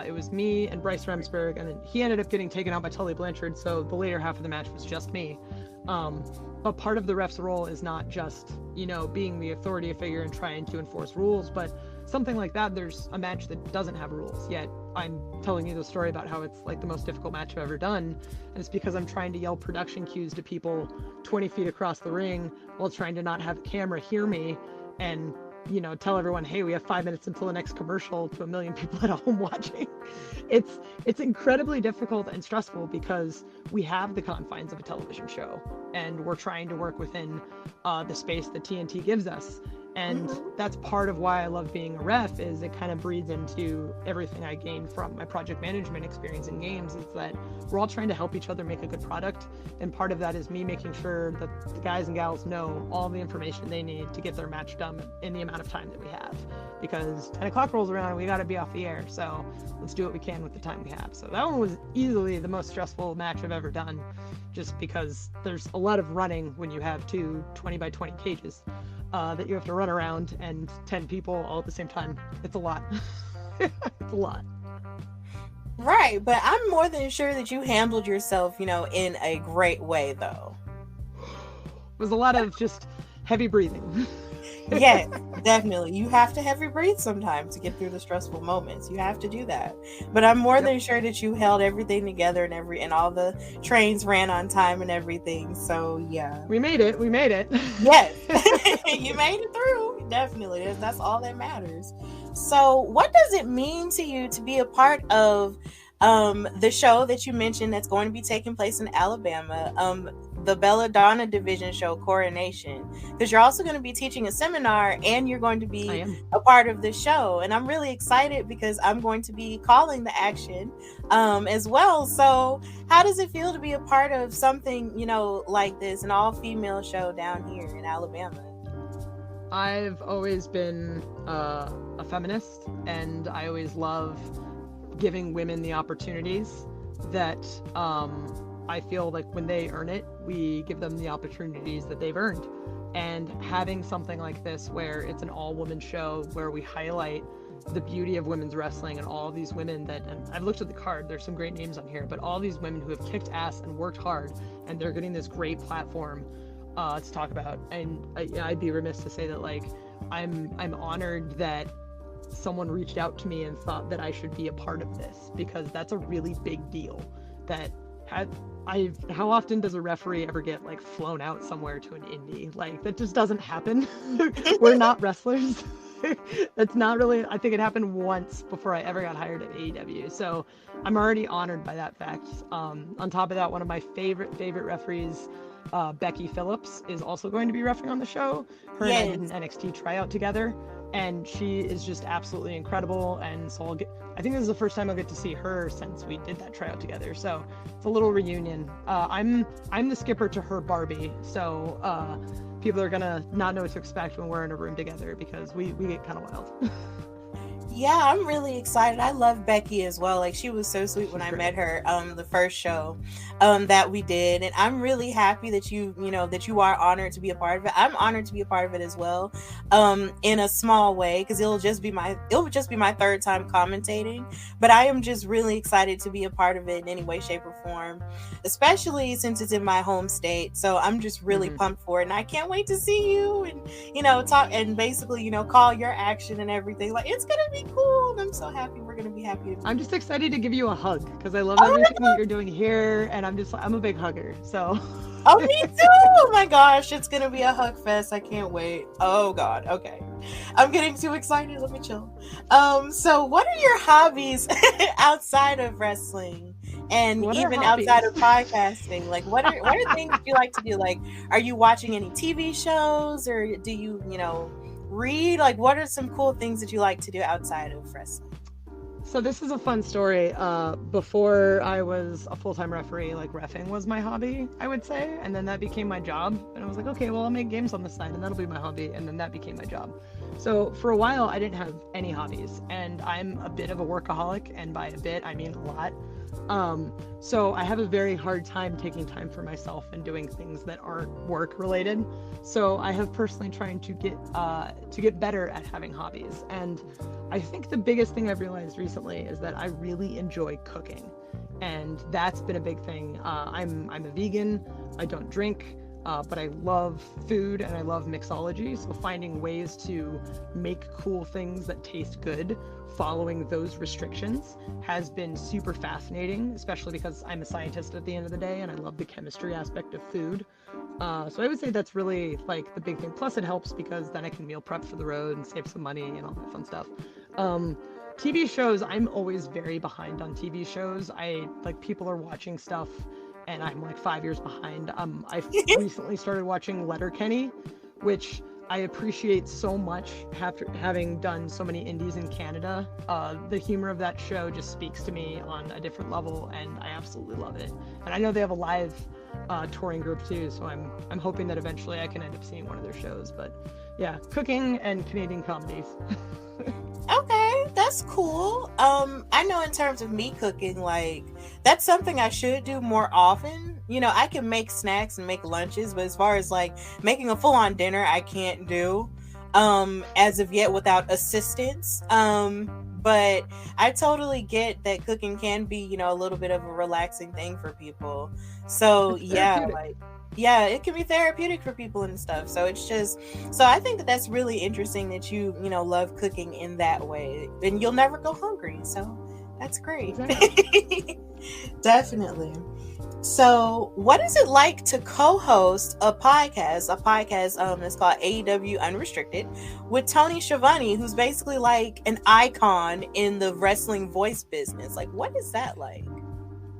It was me and Bryce Remsburg, and then he ended up getting taken out by Tully Blanchard, so the later half of the match was just me. But part of the ref's role is not just, you know, being the authority figure and trying to enforce rules, but something like that, there's a match that doesn't have rules, yet I'm telling you the story about how it's, like, the most difficult match I've ever done, and it's because I'm trying to yell production cues to people 20 feet across the ring while trying to not have the camera hear me and, you know, tell everyone, hey, we have 5 minutes until the next commercial, to a million people at home watching. It's incredibly difficult and stressful because we have the confines of a television show and we're trying to work within the space that TNT gives us. And that's part of why I love being a ref, is it kind of breeds into everything I gained from my project management experience in games. Is that we're all trying to help each other make a good product, and part of that is me making sure that the guys and gals know all the information they need to get their match done in the amount of time that we have, because 10 o'clock rolls around and we got to be off the air, so let's do what we can with the time we have. So that one was easily the most stressful match I've ever done, just because there's a lot of running when you have 2 20 by 20 cages that you have to run around, and 10 people all at the same time. It's a lot. It's a lot. Right, but I'm more than sure that you handled yourself, you know, in a great way, though. It was a lot of just heavy breathing. Yes, definitely. You have to heavy breathe sometimes to get through the stressful moments. You have to do that. But I'm more than sure that you held everything together and all the trains ran on time and everything. So yeah. We made it. Yes. You made it through. Definitely. That's all that matters. So what does it mean to you to be a part of the show that you mentioned that's going to be taking place in Alabama, the Belladonna Division show, Coronation? Because you're also going to be teaching a seminar and you're going to be a part of the show. And I'm really excited because I'm going to be calling the action as well. So how does it feel to be a part of something, like this, an all-female show down here in Alabama? I've always been a feminist, and I always love giving women the opportunities that I feel like when they earn it, we give them the opportunities that they've earned. And having something like this where it's an all-woman show where we highlight the beauty of women's wrestling and all these women and I've looked at the card, there's some great names on here, but all these women who have kicked ass and worked hard, and they're getting this great platform to talk about. And I'd be remiss to say that, like, I'm honored that someone reached out to me and thought that I should be a part of this, because that's a really big deal. That how often does a referee ever get like flown out somewhere to an indie? Like, that just doesn't happen. We're not wrestlers. That's not really, I think it happened once before I ever got hired at AEW. So I'm already honored by that fact. On top of that, one of my favorite referees, Becky Phillips, is also going to be reffing on the show. Her and I did an NXT tryout together, and she is just absolutely incredible. And so I think this is the first time I'll get to see her since we did that tryout together. So it's a little reunion. I'm the skipper to her Barbie, so people are gonna not know what to expect when we're in a room together, because we get kind of wild. Yeah, I'm really excited. I love Becky as well. Like, she was so sweet when I met her the first show that we did, and I'm really happy that you are honored to be a part of it. I'm honored to be a part of it as well, in a small way, because it would just be my third time commentating, but I am just really excited to be a part of it in any way, shape, or form, especially since it's in my home state. So I'm just really pumped for it, and I can't wait to see you and talk and basically call your action and everything. Like, it's gonna be cool, and I'm so happy. We're gonna be happy. I'm just excited to give you a hug, because I love everything that you're doing here, and I'm a big hugger, so. Oh, me too! Oh my gosh, it's gonna be a hug fest. I can't wait. Oh god, okay. I'm getting too excited. Let me chill. So what are your hobbies outside of wrestling and even outside of podcasting? Like, what are things that you like to do? Like, are you watching any TV shows, or do you read? Like, what are some cool things that you like to do outside of wrestling? So this is a fun story. Before I was a full-time referee, like, reffing was my hobby, I would say, and then that became my job, and I was like, okay, well, I'll make games on the side, and that'll be my hobby, and then that became my job. So for a while, I didn't have any hobbies, and I'm a bit of a workaholic, and by a bit, I mean a lot. So I have a very hard time taking time for myself and doing things that aren't work related. So I have personally trying to get better at having hobbies. And I think the biggest thing I've realized recently is that I really enjoy cooking. And that's been a big thing. I'm a vegan, I don't drink, but I love food and I love mixology. So finding ways to make cool things that taste good following those restrictions has been super fascinating, especially because I'm a scientist at the end of the day and I love the chemistry aspect of food. So I would say that's really like the big thing. Plus it helps because then I can meal prep for the road and save some money and all that fun stuff. TV shows, I'm always very behind on TV shows. People are watching stuff and I'm like 5 years behind. I've recently started watching Letterkenny, which I appreciate so much after having done so many indies in Canada. The humor of that show just speaks to me on a different level, and I absolutely love it. And I know they have a live touring group too, so I'm hoping that eventually I can end up seeing one of their shows. But yeah, cooking and Canadian comedies. Okay, that's cool. I know in terms of me cooking, like, that's something I should do more often. I can make snacks and make lunches, but as far as like making a full-on dinner, I can't do as of yet without assistance. but I totally get that cooking can be, you know, a little bit of a relaxing thing for people. So It's yeah, therapeutic. like yeah, it can be therapeutic for people and stuff. So it's just, so I think that that's really interesting that you know, love cooking in that way, and you'll never go hungry. So that's great. Exactly. Definitely. So, what is it like to co-host a podcast? A podcast that's called AEW Unrestricted with Tony Schiavone, who's basically like an icon in the wrestling voice business. Like, what is that like?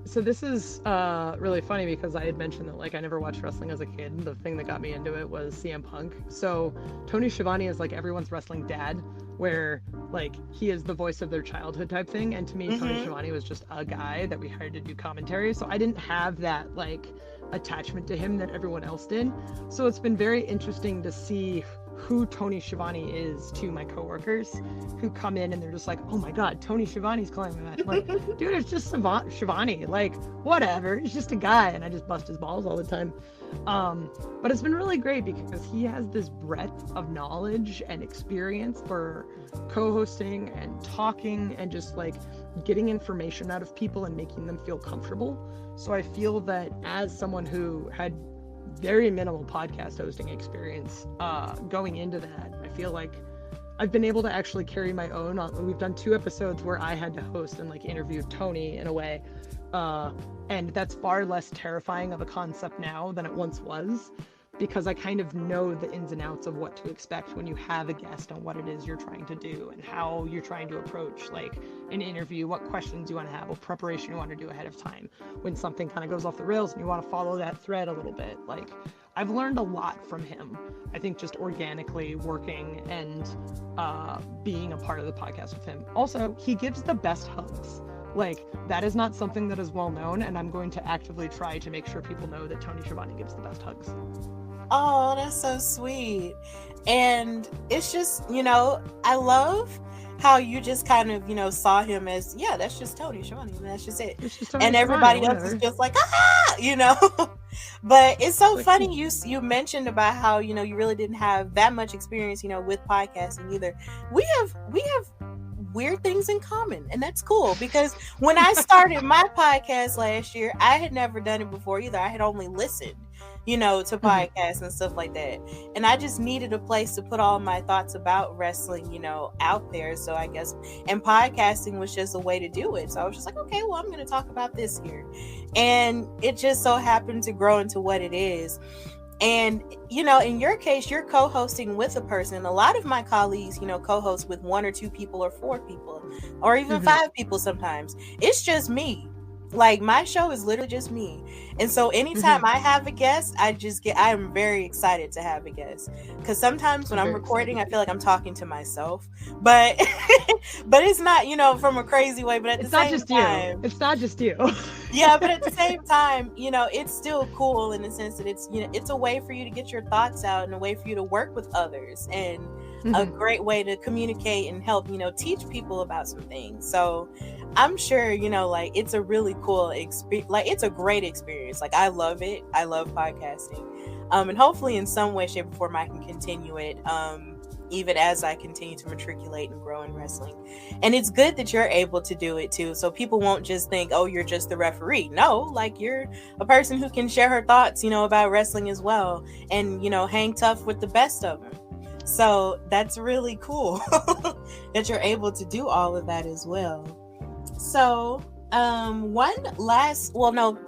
So this is really funny because I had mentioned that like I never watched wrestling as a kid. The thing that got me into it was CM Punk. So Tony Schiavone is like everyone's wrestling dad, where like he is the voice of their childhood type thing. And to me, Tony Schiavone was just a guy that we hired to do commentary. So I didn't have that like attachment to him that everyone else did. So it's been very interesting to see who Tony Schiavone is to my coworkers who come in and they're just like, oh my god, Tony Schiavone's calling me that. Like, dude, it's just Schiavone. Like, whatever. It's just a guy, and I just bust his balls all the time. But it's been really great because he has this breadth of knowledge and experience for co-hosting and talking and just like getting information out of people and making them feel comfortable. So I feel that as someone who had very minimal podcast hosting experience going into that, I feel like I've been able to actually carry my own. We've done 2 episodes where I had to host and like interview Tony in a way, and that's far less terrifying of a concept now than it once was, because I kind of know the ins and outs of what to expect when you have a guest on what it is you're trying to do and how you're trying to approach like an interview, what questions you want to have, what preparation you want to do ahead of time when something kind of goes off the rails and you want to follow that thread a little bit. Like, I've learned a lot from him, I think, just organically working and being a part of the podcast with him. Also, he gives the best hugs. Like, that is not something that is well known, and I'm going to actively try to make sure people know that Tony Schiavone gives the best hugs. Oh, that's so sweet. And it's just, you know, I love how you just kind of, you know, saw him as, yeah, that's just Tony Schiavone, and that's just it. It's just Tony And Schiavone, everybody else whatever. is just like, ah, you know. But it's so Like, funny you mentioned about how, you know, you really didn't have that much experience, you know, with podcasting either. We have weird things in common, and that's cool, because when I started my podcast last year, I had never done it before either. I had only listened, you know, to podcasts and stuff like that, and I just needed a place to put all my thoughts about wrestling, you know, out there. So I guess, and podcasting was just a way to do it. So I was just like, okay, well, I'm going to talk about this here, and it just so happened to grow into what it is. And, you know, in your case, you're co-hosting with a person. A lot of my colleagues, you know, co-host with 1 or 2 people or 4 people or even 5 people sometimes. It's just me. Like, my show is literally just me. And so anytime I have a guest, I am very excited to have a guest. Because sometimes when I'm recording, I feel like I'm talking to myself. But but it's not, you know, from a crazy way. But at the same time, it's not just you. yeah, but at the same time, you know, it's still cool in the sense that it's, you know, it's a way for you to get your thoughts out and a way for you to work with others, and a great way to communicate and help, you know, teach people about some things. So I'm sure, you know, like, it's a really cool experience. Like, it's a great experience. Like, I love it. I love podcasting. And hopefully in some way, shape, or form, I can continue it. Even as I continue to matriculate and grow in wrestling. And it's good that you're able to do it too. So people won't just think, oh, you're just the referee. No, like, you're a person who can share her thoughts, you know, about wrestling as well. And, you know, hang tough with the best of them. So that's really cool that you're able to do all of that as well. So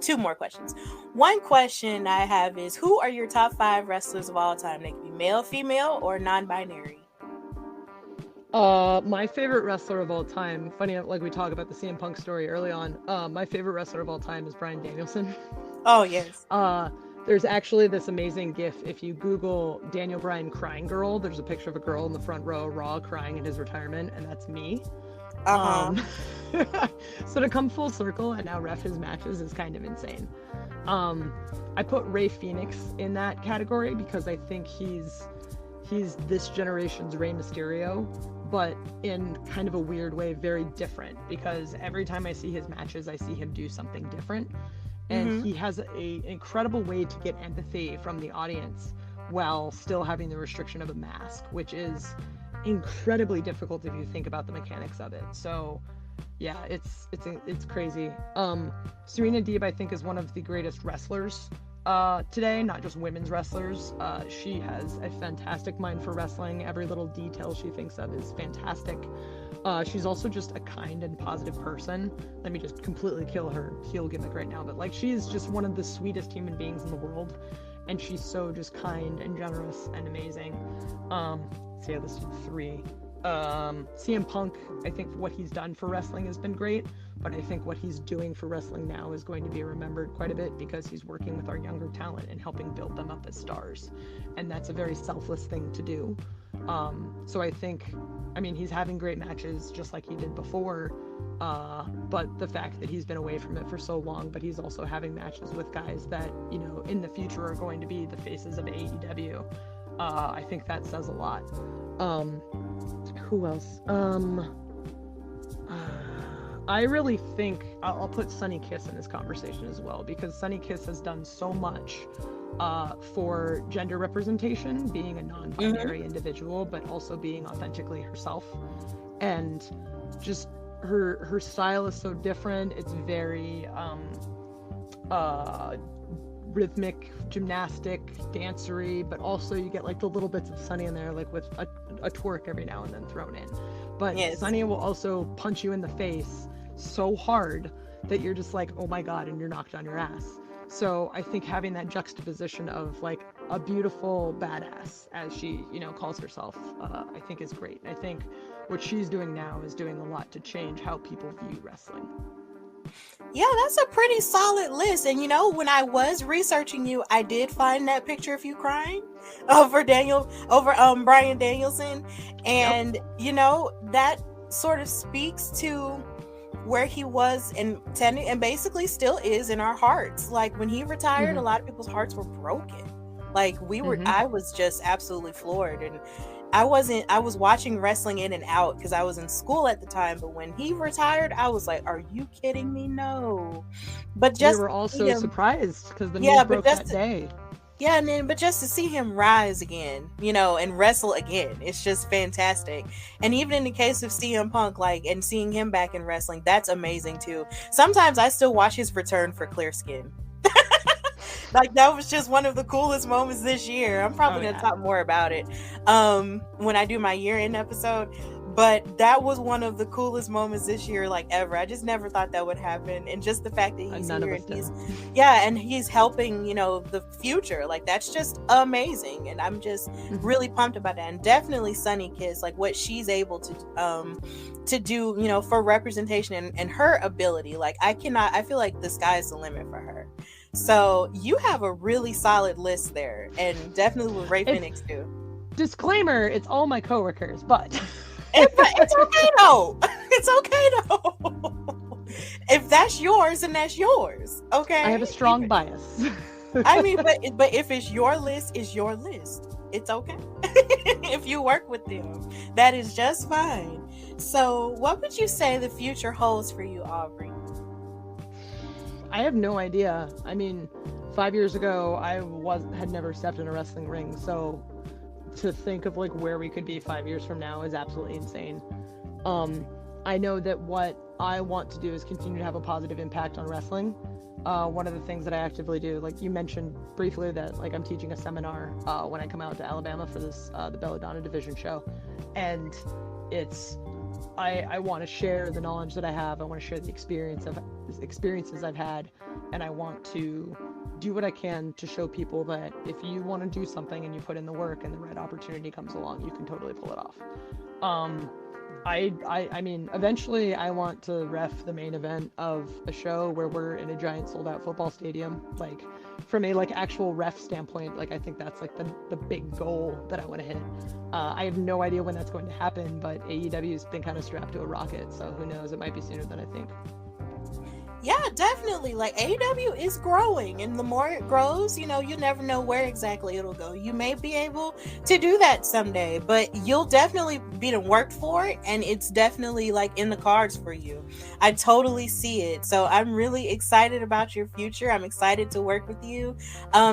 two more questions. One question I have is, who are your top 5 wrestlers of all time? They can be male, female, or non-binary. My favorite wrestler of all time, funny, like we talk about the CM Punk story early on, my favorite wrestler of all time is Bryan Danielson. Oh, yes. There's actually this amazing gif. If you Google Daniel Bryan crying girl, there's a picture of a girl in the front row, Raw, crying in his retirement, and that's me. So to come full circle and now ref his matches is kind of insane. I put Rey Fenix in that category because I think he's this generation's Rey Mysterio, but in kind of a weird way, very different, because every time I see his matches, I see him do something different. And he has an incredible way to get empathy from the audience while still having the restriction of a mask, which is incredibly difficult if you think about the mechanics of it. So yeah, it's crazy. Serena Deeb, I think, is one of the greatest wrestlers today, not just women's wrestlers. She has a fantastic mind for wrestling. Every little detail she thinks of is fantastic. She's also just a kind and positive person. Let me just completely kill her heel gimmick right now, but like, she's just one of the sweetest human beings in the world, and she's so just kind and generous and amazing. So yeah, this is 3. CM Punk, I think what he's done for wrestling has been great, but I think what he's doing for wrestling now is going to be remembered quite a bit because he's working with our younger talent and helping build them up as stars, and that's a very selfless thing to do. So I think, I mean, he's having great matches just like he did before, but the fact that he's been away from it for so long, but he's also having matches with guys that, you know, in the future are going to be the faces of AEW, I think that says a lot. Who else? I really think I'll put Sonny Kiss in this conversation as well, because Sonny Kiss has done so much for gender representation, being a non-binary individual, but also being authentically herself. And just her style is so different. It's very rhythmic, gymnastic, dancery, but also you get like the little bits of Sonny in there, like with a twerk every now and then thrown in. But yes, Sonny will also punch you in the face so hard that you're just like, oh my god, and you're knocked on your ass. So I think having that juxtaposition of like a beautiful badass, as she, you know, calls herself, I think is great. I think what she's doing now is doing a lot to change how people view wrestling. Yeah, that's a pretty solid list. And you know, when I was researching you, I did find that picture of you crying over Bryan Danielson, and you know, that sort of speaks to where he was and basically still is in our hearts. Like when he retired, a lot of people's hearts were broken. Like we were, I was just absolutely floored, and I was watching wrestling in and out because I was in school at the time, but when he retired, I was like, are you kidding me? No. But just we were also surprised because the news broke that day. Yeah, but just to see him rise again, you know, and wrestle again, it's just fantastic. And even in the case of CM Punk, like, and seeing him back in wrestling, that's amazing too. Sometimes I still watch his return for Clear Skin. Like, that was just one of the coolest moments this year. I'm probably going to talk more about it when I do my year-end episode. But that was one of the coolest moments this year, like, ever. I just never thought that would happen. And just the fact that he's here and and he's helping, you know, the future. Like, that's just amazing. And I'm just really pumped about that. And definitely Sonny Kiss, like, what she's able to do, you know, for representation and her ability. Like, I feel like the sky's the limit for her. So you have a really solid list there, and definitely with Ray Phoenix too. Disclaimer: it's all my coworkers, but it's okay though. It's okay though. If that's yours, then that's yours. Okay. I have a strong bias. I mean, but if it's your list, it's your list. It's okay. If you work with them, that is just fine. So, what would you say the future holds for you, Aubrey? I have no idea. I mean, 5 years ago, I had never stepped in a wrestling ring, so to think of like where we could be 5 years from now is absolutely insane. I know that what I want to do is continue to have a positive impact on wrestling. One of the things that I actively do, like you mentioned briefly, that like I'm teaching a seminar when I come out to Alabama for this the Belladonna Division show, and it's I want to share the knowledge that I have. I want to share the experiences I've had, and I want to do what I can to show people that if you want to do something and you put in the work and the right opportunity comes along, you can totally pull it off. I mean, eventually I want to ref the main event of a show where we're in a giant sold out football stadium. Like, from a like actual ref standpoint, like I think that's like the big goal that I want to hit. I have no idea when that's going to happen, but AEW has been kind of strapped to a rocket, so who knows, it might be sooner than I think. Yeah, definitely. Like, AEW is growing, and the more it grows, you know, you never know where exactly it'll go. You may be able to do that someday, but you'll definitely be to work for it, and it's definitely like in the cards for you. I totally see it. So I'm really excited about your future. I'm excited to work with you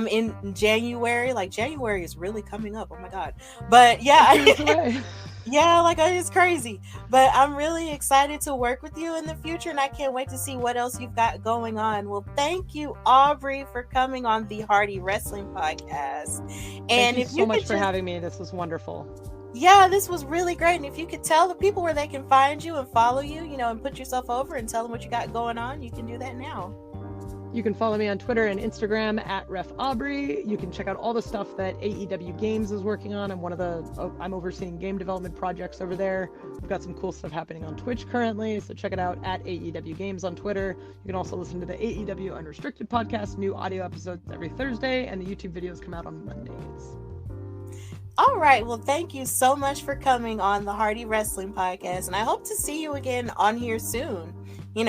in January. Like, January is really coming up. Oh my god. But yeah, Yeah, like it's crazy. But I'm really excited to work with you in the future, and I can't wait to see what else you've got going on. Well, thank you, Aubrey, for coming on the Hardy Wrestling Podcast. Thank And you if so you much could for just, having me. This was wonderful. yeah, this was really great. And if you could tell the people where they can find you and follow you, and put yourself over and tell them what you got going on, you can do that now. You can follow me on Twitter and Instagram at Ref Aubrey. You can check out all the stuff that AEW Games is working on. I'm overseeing game development projects over there. We've got some cool stuff happening on Twitch currently, so check it out at AEW Games on Twitter. You can also listen to the AEW Unrestricted podcast, new audio episodes every Thursday, and the YouTube videos come out on Mondays. All right. Well, thank you so much for coming on the Hardy Wrestling Podcast, and I hope to see you again on here soon. You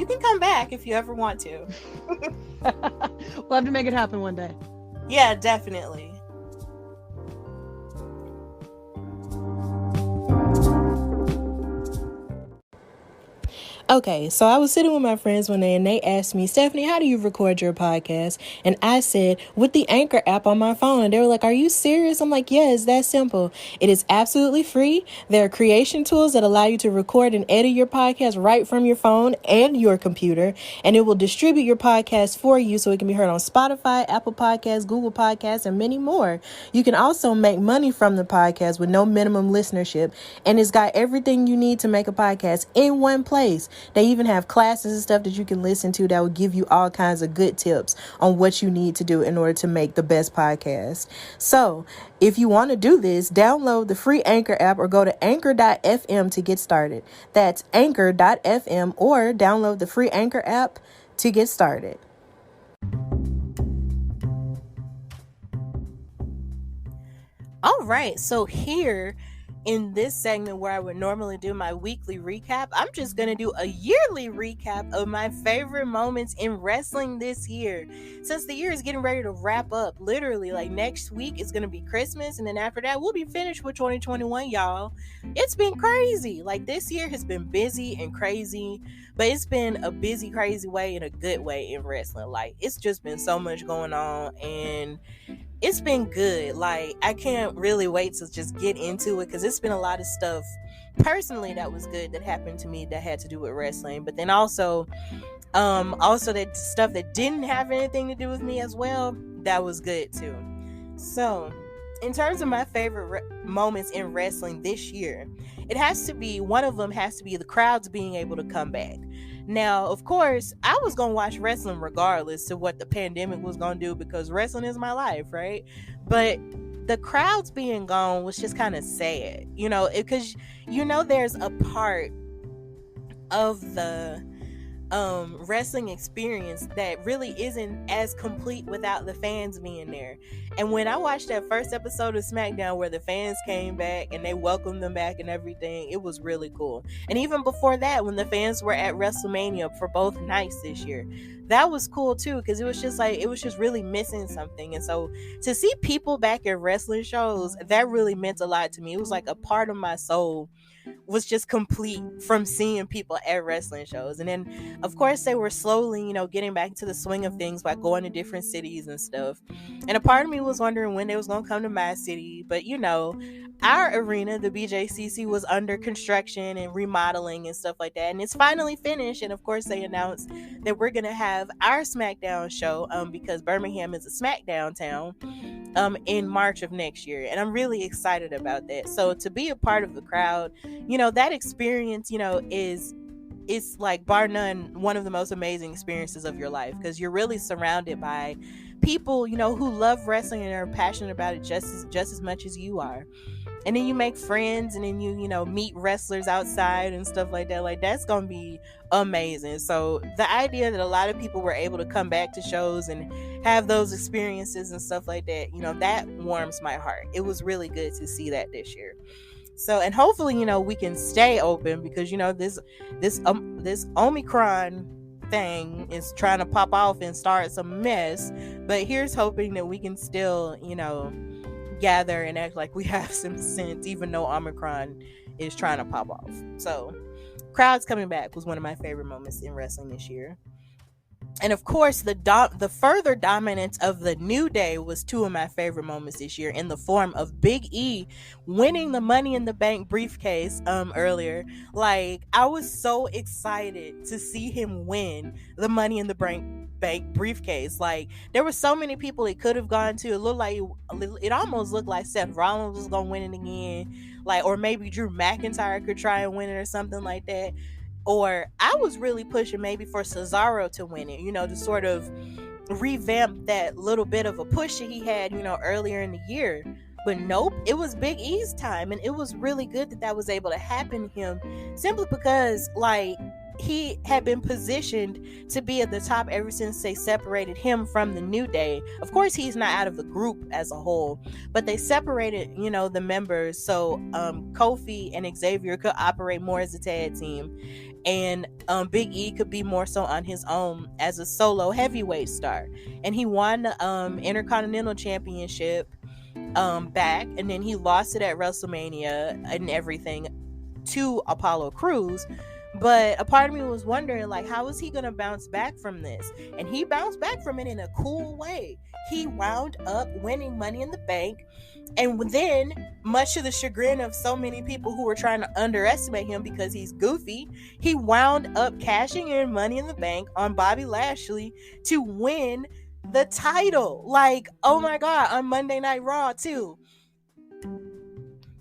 can come back if you ever want to. We'll have to make it happen one day. Yeah, definitely. Okay, so I was sitting with my friends one day and they asked me, Stephanie, how do you record your podcast? And I said, with the Anchor app on my phone. And they were like, are you serious? I'm like, yeah, it's that simple. It is absolutely free. There are creation tools that allow you to record and edit your podcast right from your phone and your computer. And it will distribute your podcast for you so it can be heard on Spotify, Apple Podcasts, Google Podcasts, and many more. You can also make money from the podcast with no minimum listenership. And it's got everything you need to make a podcast in one place. They even have classes and stuff that you can listen to that will give you all kinds of good tips on what you need to do in order to make the best podcast. So if you want to do this, download the free Anchor app or go to anchor.fm to get started. That's anchor.fm or download the free Anchor app to get started. All right, so here in this segment where I would normally do my weekly recap, I'm just going to do a yearly recap of my favorite moments in wrestling this year. Since the year is getting ready to wrap up, literally, like next week is going to be Christmas, and then after that, we'll be finished with 2021, y'all. It's been crazy. Like, this year has been busy and crazy, but it's been a busy, crazy way in a good way in wrestling. Like, it's just been so much going on, and it's been good. Like, I can't really wait to just get into it because it's been a lot of stuff personally that was good that happened to me that had to do with wrestling, but then also that stuff that didn't have anything to do with me as well, that was good too. So in terms of my favorite moments in wrestling this year, one of them has to be the crowds being able to come back. Now, of course, I was going to watch wrestling regardless of what the pandemic was going to do because wrestling is my life, right? But the crowds being gone was just kind of sad, because, there's a part of the wrestling experience that really isn't as complete without the fans being there. And when I watched that first episode of SmackDown where the fans came back and they welcomed them back and everything, it was really cool. And even before that, when the fans were at WrestleMania for both nights this year, that was cool too, because it was just really missing something. And so to see people back at wrestling shows, that really meant a lot to me. It was like a part of my soul was just complete from seeing people at wrestling shows. And then of course they were slowly getting back to the swing of things by going to different cities and stuff. And a part of me was wondering when they was gonna come to my city, but our arena, the BJCC, was under construction and remodeling and stuff like that, and it's finally finished. And of course they announced that we're gonna have our SmackDown show because Birmingham is a SmackDown town in March of next year, and I'm really excited about that. So to be a part of the crowd, that experience, is like bar none one of the most amazing experiences of your life, because you're really surrounded by people who love wrestling and are passionate about it just as much as you are. And then you make friends, and then you meet wrestlers outside and stuff like that. Like, that's gonna be amazing. So the idea that a lot of people were able to come back to shows and have those experiences and stuff like that, that warms my heart. It was really good to see that this year. So, and hopefully we can stay open, because this Omicron thing is trying to pop off and start some mess. But here's hoping that we can still gather and act like we have some sense, even though Omicron is trying to pop off. So crowds coming back was one of my favorite moments in wrestling this year. And of course, the further dominance of the New Day was two of my favorite moments this year, in the form of Big E winning the Money in the Bank briefcase earlier. Like, I was so excited to see him win the Money in the Bank briefcase. Like, there were so many people it could have gone to. It looked like it almost looked like Seth Rollins was gonna win it again, like, or maybe Drew McIntyre could try and win it or something like that. Or I was really pushing maybe for Cesaro to win it, to sort of revamp that little bit of a push that he had, earlier in the year. But nope, it was Big E's time, and it was really good that was able to happen to him, simply because, like, he had been positioned to be at the top ever since they separated him from the New Day. Of course, he's not out of the group as a whole, but they separated, the members, so Kofi and Xavier could operate more as a tag team, and Big E could be more so on his own as a solo heavyweight star. And he won the Intercontinental Championship back, and then he lost it at WrestleMania and everything to Apollo Crews. But a part of me was wondering, like, how is he gonna bounce back from this? And he bounced back from it in a cool way. He wound up winning Money in the Bank, and then, much to the chagrin of so many people who were trying to underestimate him because he's goofy, he wound up cashing in Money in the Bank on Bobby Lashley to win the title. Like, oh my god, on Monday Night Raw too.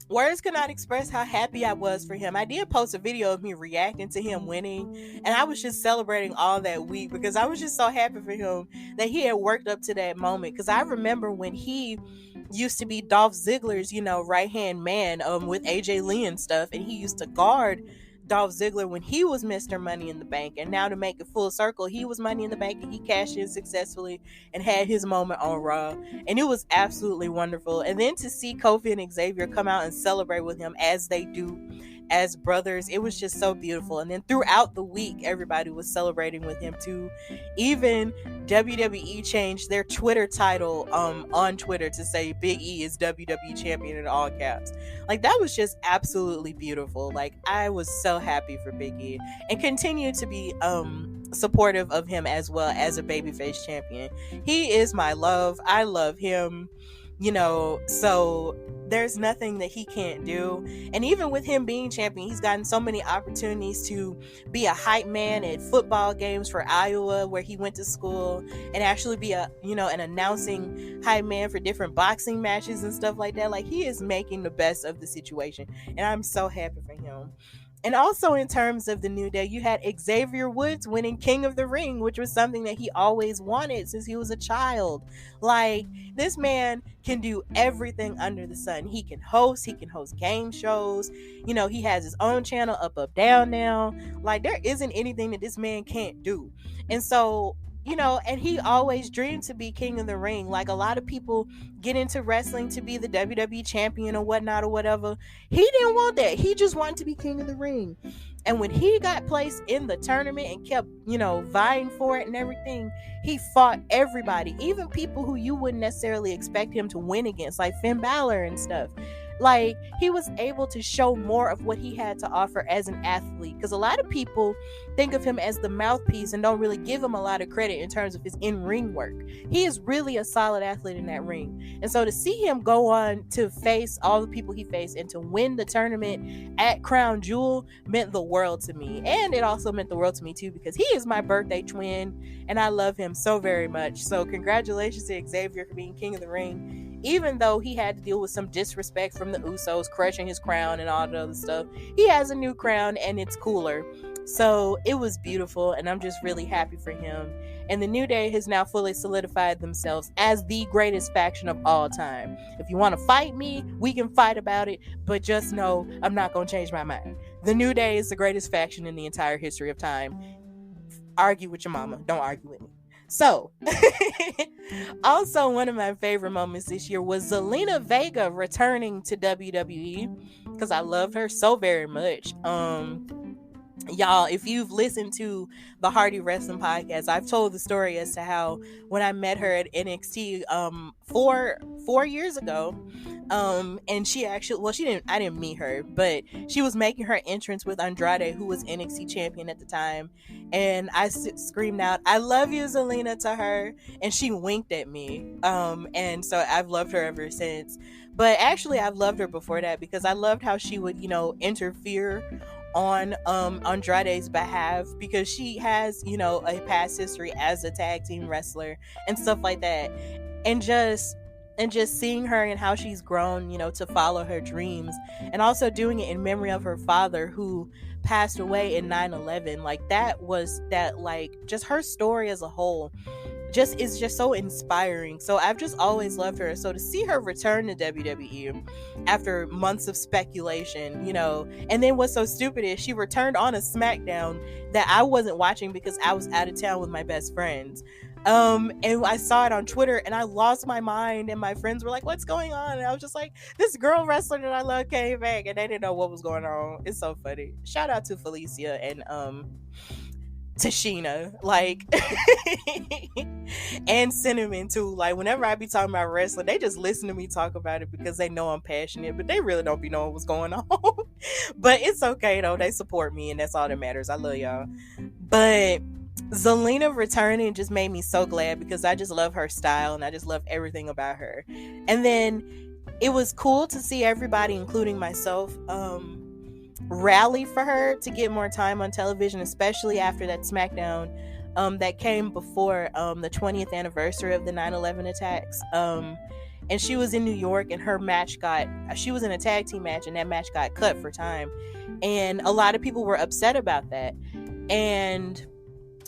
Words cannot express how happy I was for him. I did post a video of me reacting to him winning, and I was just celebrating all that week because I was just so happy for him that he had worked up to that moment. Because I remember when he used to be Dolph Ziggler's, right-hand man with AJ Lee and stuff, and he used to guard Dolph Ziggler when he was Mr. Money in the Bank. And now, to make it full circle, he was Money in the Bank, and he cashed in successfully and had his moment on Raw, and it was absolutely wonderful. And then to see Kofi and Xavier come out and celebrate with him as they do as brothers, it was just so beautiful. And then throughout the week, everybody was celebrating with him too. Even WWE changed their Twitter title on Twitter to say Big E is WWE champion in all caps. Like, that was just absolutely beautiful. Like, I was so happy for Big E, and continue to be supportive of him as well as a babyface champion. He is my love. I love him, so there's nothing that he can't do. And even with him being champion, he's gotten so many opportunities to be a hype man at football games for Iowa, where he went to school, and actually be an announcing hype man for different boxing matches and stuff like that. Like, he is making the best of the situation, and I'm so happy for him. And also, in terms of the New Day, you had Xavier Woods winning King of the Ring, which was something that he always wanted since he was a child. Like, this man can do everything under the sun. He can host game shows. He has his own channel, Up, Up, Down now. Like, there isn't anything that this man can't do. And so, and he always dreamed to be King of the Ring. Like, a lot of people get into wrestling to be the WWE champion or whatnot or whatever. He didn't want that. He just wanted to be King of the Ring. And when he got placed in the tournament and kept, vying for it and everything, he fought everybody, even people who you wouldn't necessarily expect him to win against, like Finn Balor and stuff. Like, he was able to show more of what he had to offer as an athlete, because a lot of people think of him as the mouthpiece and don't really give him a lot of credit in terms of his in-ring work. He is really a solid athlete in that ring. And so to see him go on to face all the people he faced and to win the tournament at Crown Jewel meant the world to me. And it also meant the world to me too, because he is my birthday twin and I love him so very much. So congratulations to Xavier for being King of the Ring. Even though he had to deal with some disrespect from the Usos crushing his crown and all the other stuff, he has a new crown and it's cooler. So it was beautiful, and I'm just really happy for him. And the New Day has now fully solidified themselves as the greatest faction of all time. If you want to fight me, we can fight about it, but just know I'm not going to change my mind. The New Day is the greatest faction in the entire history of time. Argue with your mama. Don't argue with me. So, also one of my favorite moments this year was Zelina Vega returning to WWE, because I loved her so very much. Y'all, if you've listened to the Hardy Wrestling podcast, I've told the story as to how when I met her at NXT 4 years ago, and she actually, well, she didn't, I didn't meet her, but she was making her entrance with Andrade, who was NXT champion at the time, and I screamed out, "I love you, Zelina," to her, and she winked at me, and so I've loved her ever since. But actually, I've loved her before that because I loved how she would, interfere on Andrade's behalf, because she has, a past history as a tag team wrestler and stuff like that. And just seeing her and how she's grown, to follow her dreams, and also doing it in memory of her father who passed away in 9/11. Like, just her story as a whole just is just so inspiring. So I've just always loved her. So to see her return to WWE after months of speculation, and then what's so stupid is she returned on a SmackDown that I wasn't watching because I was out of town with my best friends. And I saw it on Twitter and I lost my mind, and my friends were like, "What's going on?" And I was just like, "This girl wrestler that I love came back," and they didn't know what was going on. It's so funny. Shout out to Felicia and Tashina, like, and Cinnamon too. Like, whenever I be talking about wrestling, they just listen to me talk about it because they know I'm passionate, but they really don't be knowing what's going on. But it's okay though, they support me, and that's all that matters. I love y'all. But Zelina returning just made me so glad because I just love her style and I just love everything about her. And then it was cool to see everybody, including myself, rally for her to get more time on television, especially after that SmackDown that came before the 20th anniversary of the 9/11 attacks. And she was in New York, and she was in a tag team match, and that match got cut for time. And a lot of people were upset about that. And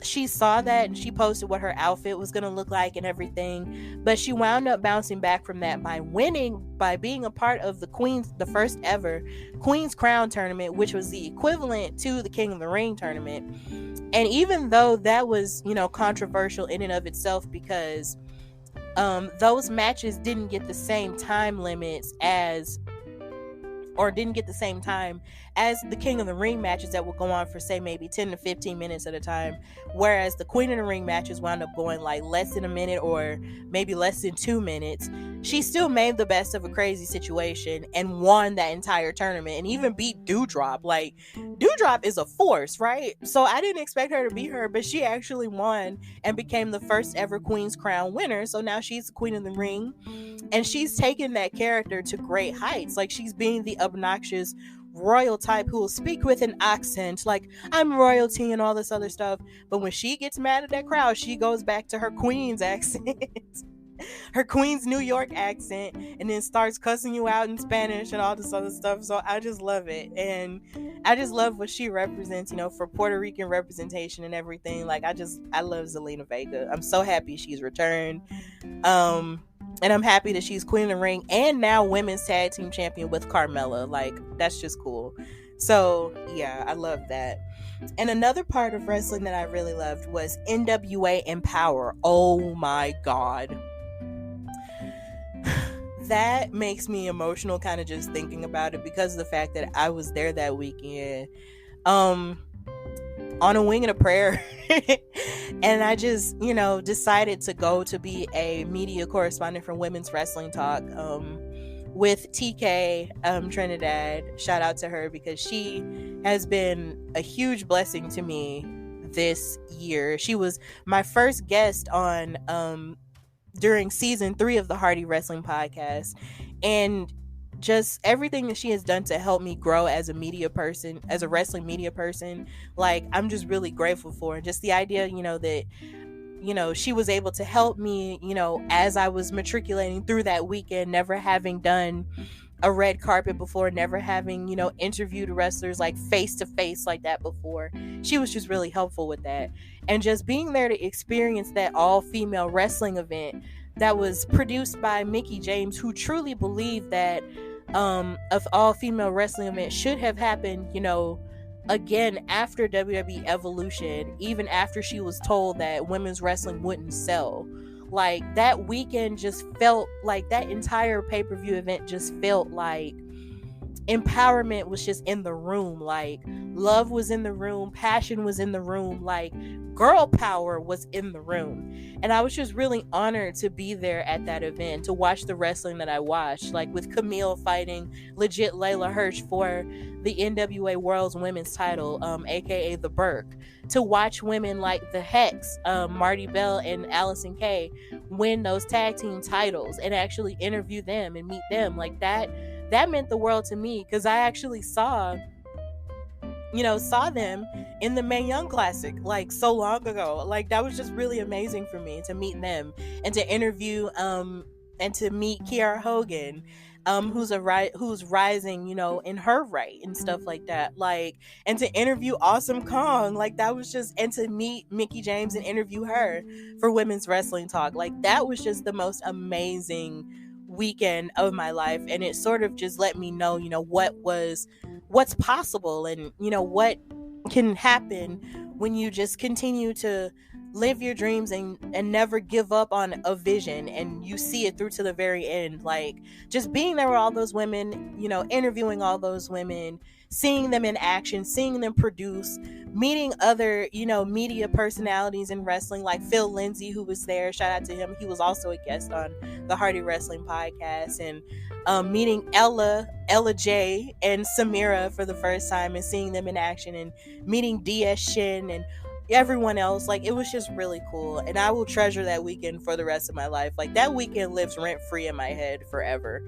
she saw that and she posted what her outfit was going to look like and everything, but she wound up bouncing back from that by being a part of the first ever Queen's Crown tournament, which was the equivalent to the King of the Ring tournament. And even though that was, controversial in and of itself, because those matches didn't get the same time limits didn't get the same time as the King of the Ring matches that would go on for, say, maybe 10 to 15 minutes at a time, whereas the Queen of the Ring matches wound up going like less than a minute or maybe less than 2 minutes. She still made the best of a crazy situation and won that entire tournament, and even beat Doudrop. Like, Doudrop is a force, right? So I didn't expect her to beat her, but she actually won and became the first ever Queen's Crown winner. So now she's the Queen of the Ring, and she's taken that character to great heights. Like, she's being the obnoxious royal type who will speak with an accent like, "I'm royalty," and all this other stuff. But when she gets mad at that crowd, she goes back to her Queen's accent. Her Queen's New York accent, and then starts cussing you out in Spanish and all this other stuff. So I just love it, and I just love what she represents, for Puerto Rican representation and everything. Like, I love Zelina Vega. I'm so happy she's returned, and I'm happy that she's Queen of the Ring and now women's tag team champion with Carmella. Like, that's just cool. So yeah, I love that. And another part of wrestling that I really loved was NWA Empower. Oh my god, that makes me emotional kind of just thinking about it, because of the fact that I was there that weekend on a wing and a prayer. And I just, decided to go to be a media correspondent for Women's Wrestling Talk with TK Trinidad. Shout out to her, because she has been a huge blessing to me this year. She was my first guest on during season 3 of the Hardy Wrestling podcast, and just everything that she has done to help me grow as a media person, as a wrestling media person, like, I'm just really grateful for. And just the idea, that she was able to help me, as I was matriculating through that weekend, never having done a red carpet before, never having, interviewed wrestlers like face to face like that before. She was just really helpful with that. And just being there to experience that all-female wrestling event that was produced by Mickie James, who truly believed that an all-female wrestling event should have happened, again after WWE Evolution, even after she was told that women's wrestling wouldn't sell. Like, that weekend just felt like, that entire pay-per-view event just felt like empowerment was just in the room. Like, love was in the room, passion was in the room, like, girl power was in the room. And I was just really honored to be there at that event, to watch the wrestling that I watched, like with Camille fighting legit Layla Hirsch for the NWA World's Women's title, aka the Burke, to watch women like the Hex, Marty Bell and Allison Kay, win those tag team titles, and actually interview them and meet them. Like, that meant the world to me, because I actually saw them in the Mae Young Classic, like, so long ago. Like, that was just really amazing for me to meet them and to interview and to meet Kiara Hogan, who's rising, in her right and stuff like that. Like, and to interview Awesome Kong, like, that was just, and to meet Mickie James and interview her for Women's Wrestling Talk. Like, that was just the most amazing weekend of my life, and it sort of just let me know, what's possible, and what can happen when you just continue to live your dreams and never give up on a vision, and you see it through to the very end. Like, just being there with all those women, interviewing all those women, seeing them in action, seeing them produce, meeting other, media personalities in wrestling, like Phil Lindsay, who was there. Shout out to him. He was also a guest on the Hardy Wrestling Podcast. And meeting Ella J and Samira for the first time, and seeing them in action, and meeting DS Shin and everyone else. Like, it was just really cool, and I will treasure that weekend for the rest of my life. Like, that weekend lives rent free in my head forever.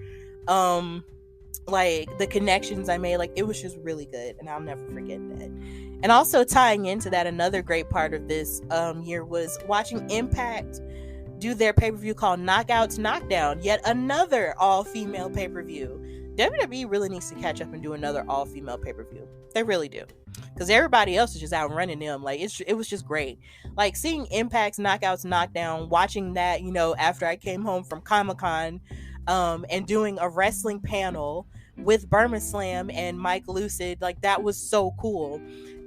Like, the connections I made, like, it was just really good, and I'll never forget that. And also, tying into that, another great part of this year was watching Impact do their pay-per-view called Knockouts Knockdown, yet another all-female pay-per-view. WWE really needs to catch up and do another all-female pay-per-view. They really do, because everybody else is just outrunning them. Like, it was just great. Like, seeing Impact's Knockouts Knockdown, watching that, after I came home from Comic-Con, and doing a wrestling panel with Burma Slam and Mike Lucid, like, that was so cool.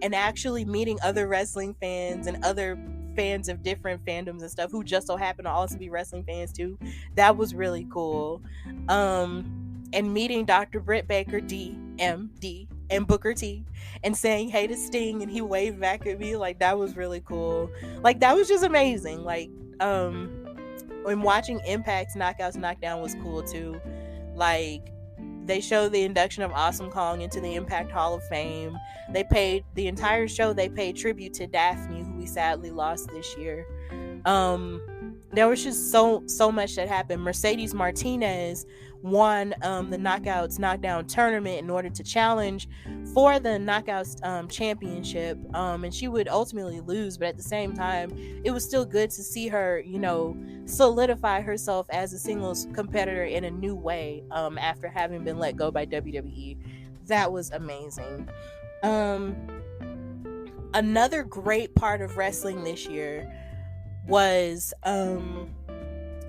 And actually meeting other wrestling fans and other fans of different fandoms and stuff, who just so happen to also be wrestling fans too, that was really cool. And meeting Dr. Britt Baker, DMD, and Booker T, and saying hey to Sting, and he waved back at me. Like, that was really cool. Like, that was just amazing. Like, when watching Impact's Knockouts Knockdown was cool too. Like, they showed the induction of Awesome Kong into the Impact Hall of Fame. They paid the entire show, they paid tribute to Daphne, who we sadly lost this year. There was just so much that happened. Mercedes Martinez won the Knockouts Knockdown tournament in order to challenge for the Knockouts championship, and she would ultimately lose, but at the same time, it was still good to see her, solidify herself as a singles competitor in a new way, after having been let go by WWE. That was amazing. Another great part of wrestling this year was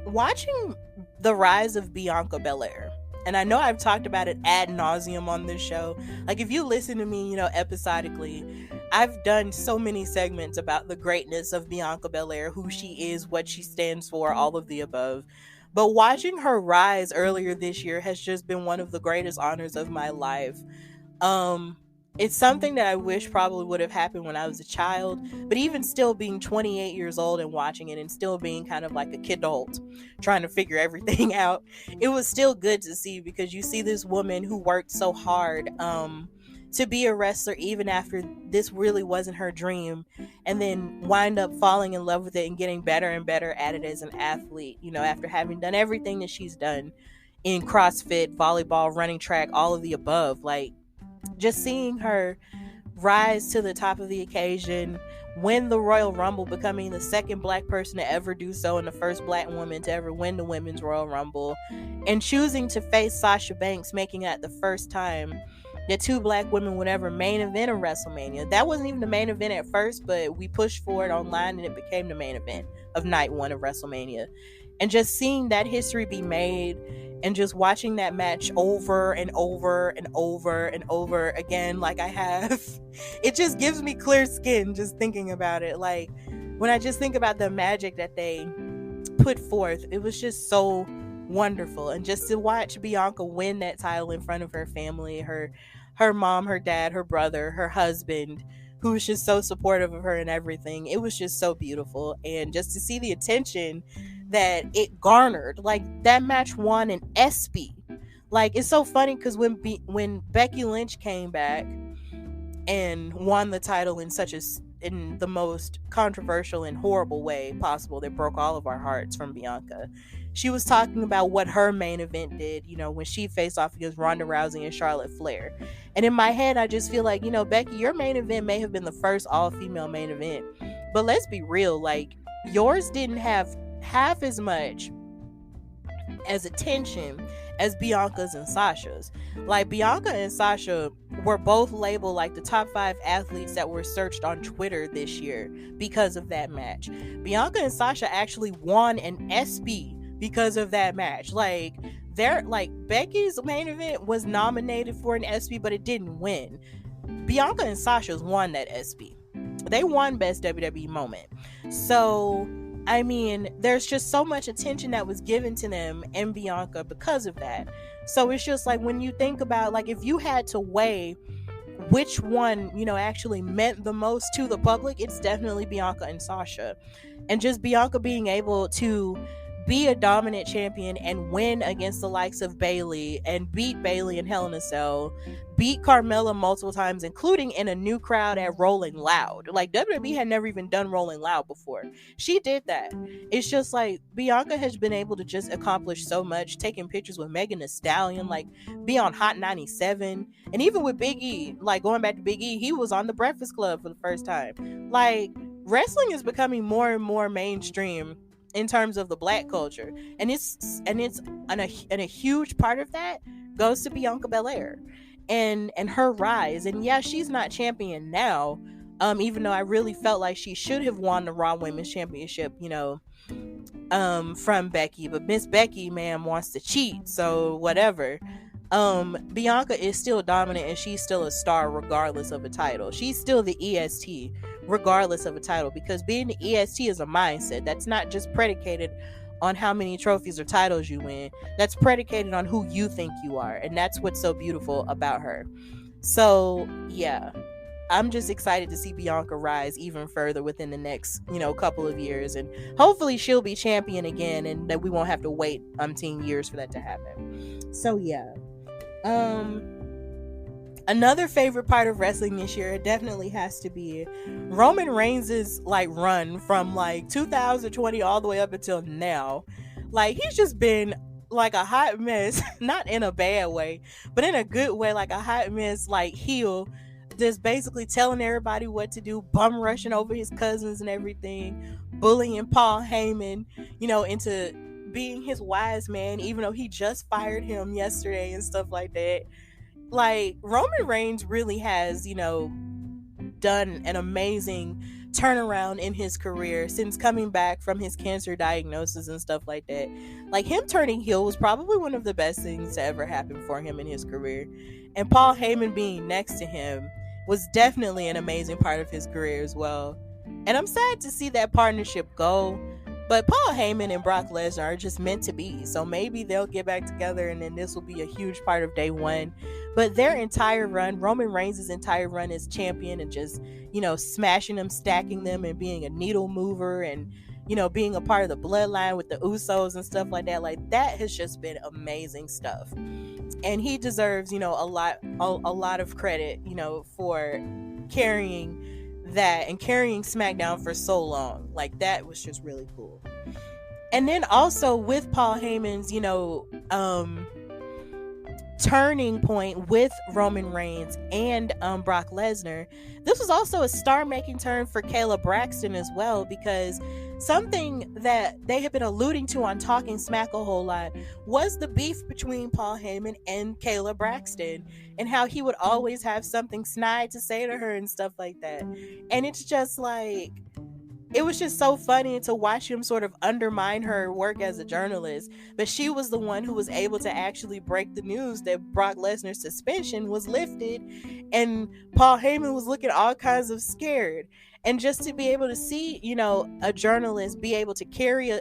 watching the rise of Bianca Belair. And I know I've talked about it ad nauseum on this show. Like, if you listen to me, episodically, I've done so many segments about the greatness of Bianca Belair, who she is, what she stands for, all of the above. But watching her rise earlier this year has just been one of the greatest honors of my life. It's something that I wish probably would have happened when I was a child, but even still, being 28 years old and watching it, and still being kind of like a kidult trying to figure everything out, it was still good to see, because you see this woman who worked so hard to be a wrestler, even after this really wasn't her dream, and then wind up falling in love with it and getting better and better at it as an athlete, after having done everything that she's done in CrossFit, volleyball, running track, all of the above. Like, just seeing her rise to the top of the occasion, win the Royal Rumble, becoming the second black person to ever do so and the first black woman to ever win the Women's Royal Rumble, and choosing to face Sasha Banks, making that the first time that two black women would ever main event a WrestleMania. That wasn't even the main event at first, but we pushed for it online and it became the main event of night one of WrestleMania. And just seeing that history be made, and just watching that match over and over and over and over again, like I have, it just gives me clear skin just thinking about it. Like, when I just think about the magic that they put forth, it was just so wonderful. And just to watch Bianca win that title in front of her family, her mom, her dad, her brother, her husband, who was just so supportive of her and everything. It was just so beautiful. And just to see the attention that it garnered, like that match won an ESPY. Like, it's so funny because when Becky Lynch came back and won the title in the most controversial and horrible way possible that broke all of our hearts from Bianca, she was talking about what her main event did, when she faced off against Ronda Rousey and Charlotte Flair. And in my head, I just feel like, Becky, your main event may have been the first all-female main event, but let's be real, like, yours didn't have half as much as attention as Bianca's and Sasha's. Like, Bianca and Sasha were both labeled like the top 5 athletes that were searched on Twitter this year because of that match. Bianca and Sasha actually won an ESPY because of that match. Like, Becky's main event was nominated for an ESPY, but it didn't win. Bianca and Sasha's won that ESPY. They won Best WWE Moment. So, I mean, there's just so much attention that was given to them and Bianca because of that. So it's just like, when you think about, like, if you had to weigh which one, actually meant the most to the public, it's definitely Bianca and Sasha. And just Bianca being able to be a dominant champion and win against the likes of Bayley and beat Bayley in Hell in a Cell, beat Carmella multiple times, including in a new crowd at Rolling Loud. Like, WWE had never even done Rolling Loud before. She did that. It's just like, Bianca has been able to just accomplish so much, taking pictures with Megan Thee Stallion, like, be on Hot 97, and even with Big E, like, going back to Big E, he was on The Breakfast Club for the first time. Like, wrestling is becoming more and more mainstream in terms of the Black culture, and a huge part of that goes to Bianca Belair and her rise. And yeah, she's not champion now, even though I really felt like she should have won the Raw Women's Championship, from Becky, but Miss Becky, man, wants to cheat, so whatever. Bianca is still dominant, and she's still a star regardless of a title. She's still the EST regardless of a title, because being the EST is a mindset that's not just predicated on how many trophies or titles you win. That's predicated on who you think you are, and that's what's so beautiful about her. So yeah, I'm just excited to see Bianca rise even further within the next, couple of years, and hopefully she'll be champion again, and that we won't have to wait umpteen years for that to happen. So yeah. Another favorite part of wrestling this year definitely has to be Roman Reigns' like run from like 2020 all the way up until now. Like, he's just been like a hot mess, not in a bad way, but in a good way, like a hot mess, like heel, just basically telling everybody what to do, bum rushing over his cousins and everything, bullying Paul Heyman, into being his wise man, even though he just fired him yesterday and stuff like that. Like, Roman Reigns really has, done an amazing turnaround in his career since coming back from his cancer diagnosis and stuff like that. Like, him turning heel was probably one of the best things to ever happen for him in his career. And Paul Heyman being next to him was definitely an amazing part of his career as well. And I'm sad to see that partnership go. But Paul Heyman and Brock Lesnar are just meant to be. So maybe they'll get back together, and then this will be a huge part of day one. But their entire run, Roman Reigns' entire run as champion, and just, smashing them, stacking them, and being a needle mover, and, being a part of the bloodline with the Usos and stuff like that. Like, that has just been amazing stuff. And he deserves, a lot of credit, for carrying that and carrying SmackDown for so long. Like, that was just really cool. And then also with Paul Heyman's turning point with Roman Reigns and Brock Lesnar, this was also a star-making turn for Kayla Braxton as well, because something that they have been alluding to on Talking Smack a whole lot was the beef between Paul Heyman and Kayla Braxton, and how he would always have something snide to say to her and stuff like that. And it's just like, it was just so funny to watch him sort of undermine her work as a journalist. But she was the one who was able to actually break the news that Brock Lesnar's suspension was lifted, and Paul Heyman was looking all kinds of scared. And just to be able to see, a journalist be able to carry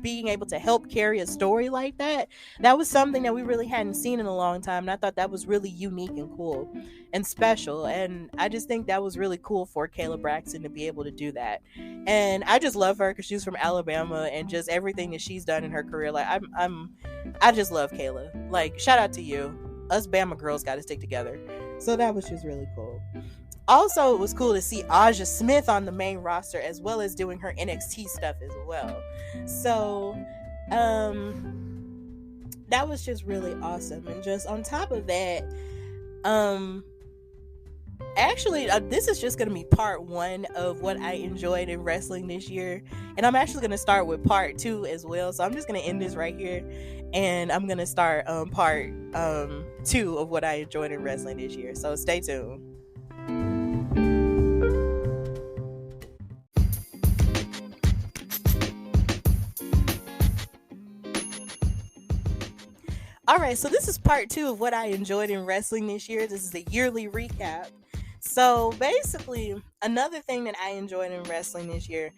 being able to help carry a story like that, that was something that we really hadn't seen in a long time, and I thought that was really unique and cool and special, and I just think that was really cool for Kayla Braxton to be able to do that. And I just love her because she's from Alabama, and just everything that she's done in her career, like I just love Kayla. Like, shout out to you. Us Bama girls got to stick together. So that was just really cool. Also, it was cool to see Aja Smith on the main roster, as well as doing her NXT stuff as well. So that was just really awesome. And just on top of that, actually, this is just going to be part one of what I enjoyed in wrestling this year, and I'm actually going to start with part two as well. So I'm just going to end this right here, and I'm going to start part two of what I enjoyed in wrestling this year. So stay tuned. Alright, so this is part two of what I enjoyed in wrestling this year. This is a yearly recap. So basically, another thing that I enjoyed in wrestling this year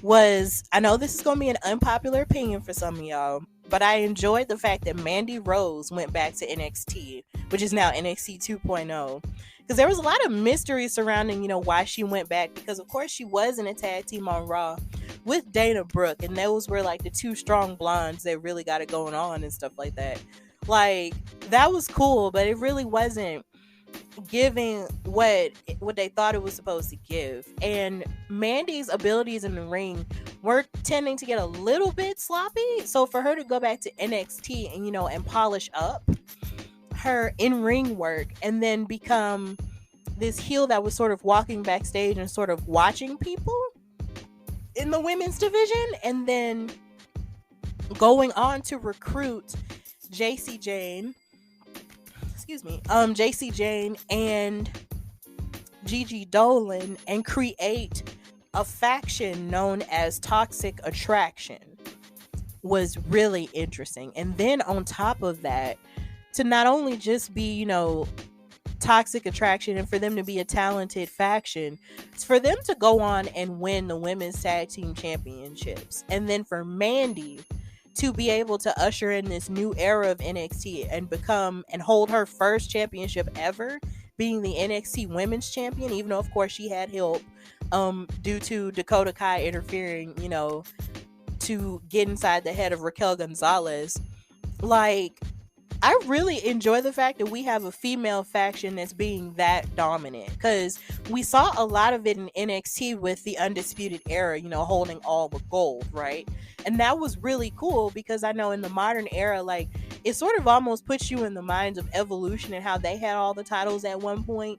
was, I know this is going to be an unpopular opinion for some of y'all, but I enjoyed the fact that Mandy Rose went back to NXT, which is now NXT 2.0. Because there was a lot of mystery surrounding, why she went back. Because, of course, she was in a tag team on Raw with Dana Brooke, and those were like the two strong blondes that really got it going on and stuff like that. Like, that was cool, but it really wasn't giving what they thought it was supposed to give. And Mandy's abilities in the ring were tending to get a little bit sloppy. So for her to go back to NXT and, and polish up her in-ring work and then become this heel that was sort of walking backstage and sort of watching people in the women's division, and then going on to recruit JC Jane and Gigi Dolan and create a faction known as Toxic Attraction was really interesting. And then on top of that, to not only just be, Toxic Attraction and for them to be a talented faction, it's for them to go on and win the women's tag team championships. And then for Mandy to be able to usher in this new era of NXT and become and hold her first championship ever, being the NXT Women's Champion, even though of course she had help due to Dakota Kai interfering, to get inside the head of Raquel Gonzalez. Like, I really enjoy the fact that we have a female faction that's being that dominant, because we saw a lot of it in NXT with the Undisputed Era, holding all the gold, right? And that was really cool, because I know in the modern era, like, it sort of almost puts you in the minds of Evolution and how they had all the titles at one point,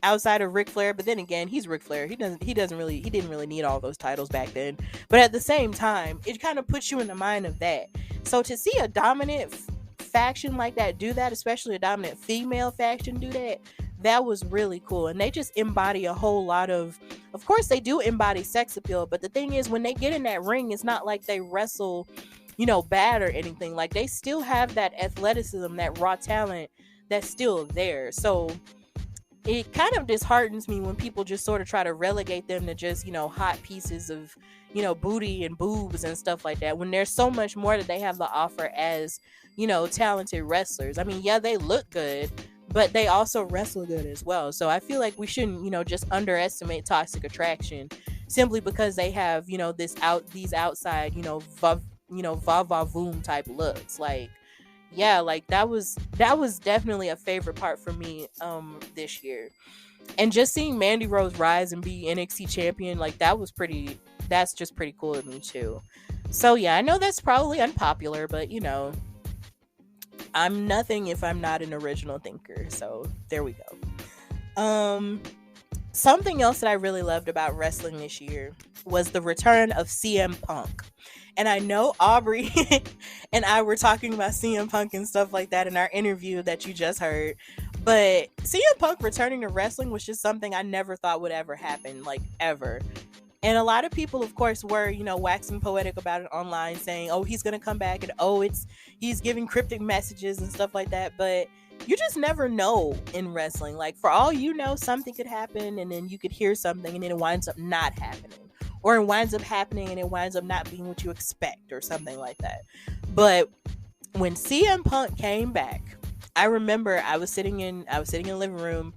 outside of Ric Flair. But then again, he's Ric Flair. He didn't really need all those titles back then. But at the same time, it kind of puts you in the mind of that. So to see a dominant faction like that do that, especially a dominant female faction do that, that was really cool. And they just embody a whole lot of course they do embody sex appeal, but the thing is, when they get in that ring, it's not like they wrestle, bad or anything. Like, they still have that athleticism, that raw talent that's still there. So it kind of disheartens me when people just sort of try to relegate them to just, hot pieces of, booty and boobs and stuff like that, when there's so much more that they have to offer as, talented wrestlers. I mean, yeah, they look good, but they also wrestle good as well. So I feel like we shouldn't, just underestimate Toxic Attraction simply because they have, these outside, va-va-voom type looks. Like, yeah, like that was definitely a favorite part for me this year. And just seeing Mandy Rose rise and be NXT champion, like, that's just pretty cool to me too. So yeah, I know that's probably unpopular, but I'm nothing if I'm not an original thinker. So there we go. Something else that I really loved about wrestling this year was the return of CM Punk. And I know Aubrey and I were talking about CM Punk and stuff like that in our interview that you just heard. But CM Punk returning to wrestling was just something I never thought would ever happen, like, ever. And a lot of people, of course, were, waxing poetic about it online, saying, oh, he's going to come back, and he's giving cryptic messages and stuff like that. But you just never know in wrestling. Like, for all you know, something could happen, and then you could hear something, and then it winds up not happening. or it winds up happening and it winds up not being what you expect or something like that. But when CM Punk came back, I remember I was sitting in the living room,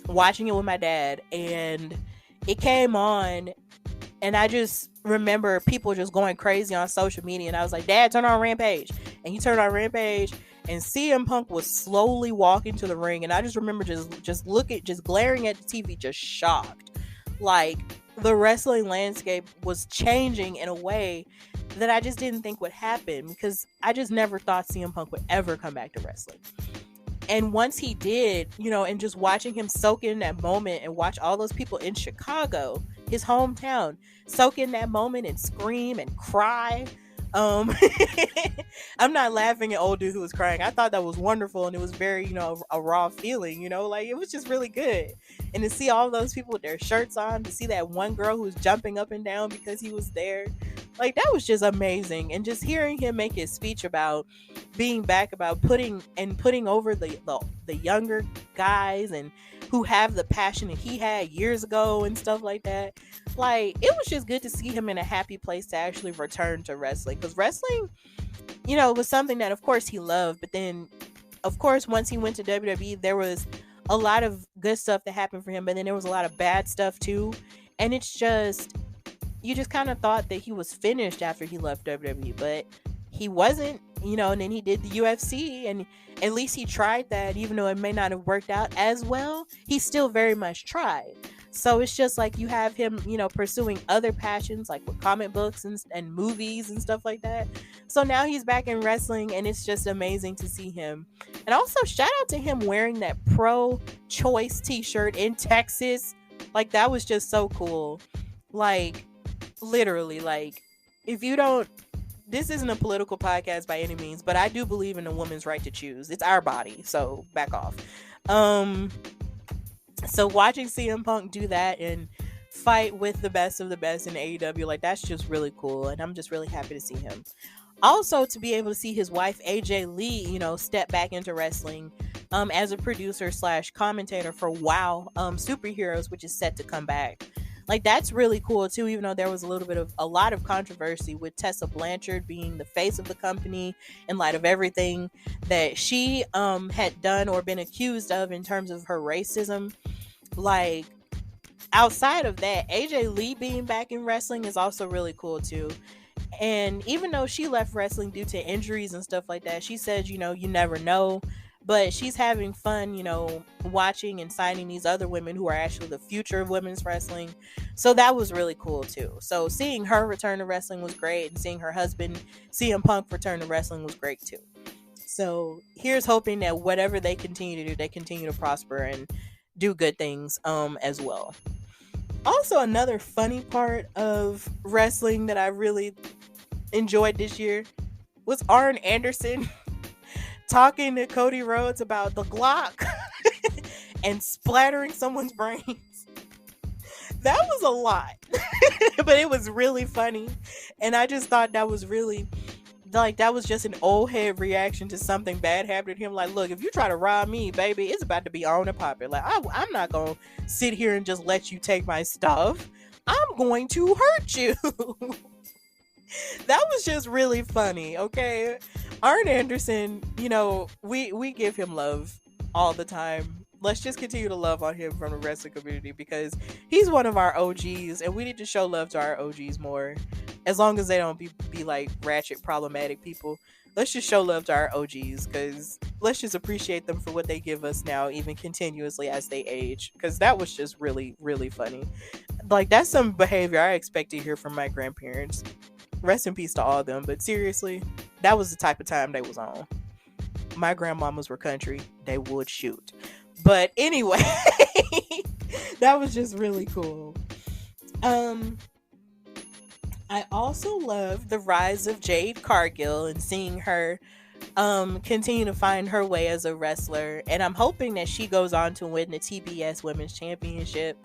watching it with my dad, and it came on, and I just remember people just going crazy on social media, and I was like, Dad, turn on Rampage. And he turned on Rampage, and CM Punk was slowly walking to the ring, and I just remember just glaring at the TV, just shocked. Like, the wrestling landscape was changing in a way that I just didn't think would happen, because I just never thought CM Punk would ever come back to wrestling. And once he did, and just watching him soak in that moment and watch all those people in Chicago, his hometown, soak in that moment and scream and cry. I'm not laughing at old dude who was crying. I thought that was wonderful, and it was very, a raw feeling, like it was just really good. And to see all those people with their shirts on, to see that one girl who was jumping up and down because he was there, like, that was just amazing. And just hearing him make his speech about being back, about putting over the younger guys and who have the passion that he had years ago and stuff like that. Like, it was just good to see him in a happy place to actually return to wrestling, because wrestling, was something that of course he loved, but then of course once he went to WWE, there was a lot of good stuff that happened for him, but then there was a lot of bad stuff too. And it's just, you just kind of thought that he was finished after he left WWE, but he wasn't, and then he did the UFC, and at least he tried that. Even though it may not have worked out as well, he still very much tried. So it's just like you have him, pursuing other passions, like with comic books and movies and stuff like that. So now he's back in wrestling, and it's just amazing to see him. And also, shout out to him wearing that pro-choice t-shirt in Texas. Like, that was just so cool. Like, literally, like, if you don't, this isn't a political podcast by any means, but I do believe in a woman's right to choose. It's our body, so back off. So watching CM Punk do that and fight with the best of the best in AEW, like, that's just really cool, and I'm just really happy to see him. Also, to be able to see his wife AJ Lee, step back into wrestling as a producer / commentator for WoW Superheroes, which is set to come back. Like, that's really cool too, even though there was a lot of controversy with Tessa Blanchard being the face of the company in light of everything that she had done or been accused of in terms of her racism. Like, outside of that, AJ Lee being back in wrestling is also really cool too. And even though she left wrestling due to injuries and stuff like that, she said, you never know. But she's having fun, watching and signing these other women who are actually the future of women's wrestling. So that was really cool too. So seeing her return to wrestling was great, and seeing her husband, CM Punk, return to wrestling was great too. So here's hoping that whatever they continue to do, they continue to prosper and do good things as well. Also, another funny part of wrestling that I really enjoyed this year was Arn Anderson talking to Cody Rhodes about the Glock and splattering someone's brains. That was a lot, but it was really funny, and I just thought that was really, like, that was just an old head reaction to something bad happening to him. Like, look, if you try to rob me, baby, it's about to be on and popping. Like, I'm not gonna sit here and just let you take my stuff. I'm going to hurt you. That was just really funny, okay? Arn Anderson, we give him love all the time. Let's just continue to love on him from the wrestling community, because he's one of our OGs, and we need to show love to our OGs more. As long as they don't be like ratchet, problematic people. Let's just show love to our OGs, because let's just appreciate them for what they give us now, even continuously as they age. Because that was just really, really funny. Like, that's some behavior I expect to hear from my grandparents. Rest in peace to all of them, but seriously, that was the type of time they was on. My grandmamas were country. They would shoot. But anyway, that was just really cool. I also love the rise of Jade Cargill and seeing her continue to find her way as a wrestler, and I'm hoping that she goes on to win the TBS Women's Championship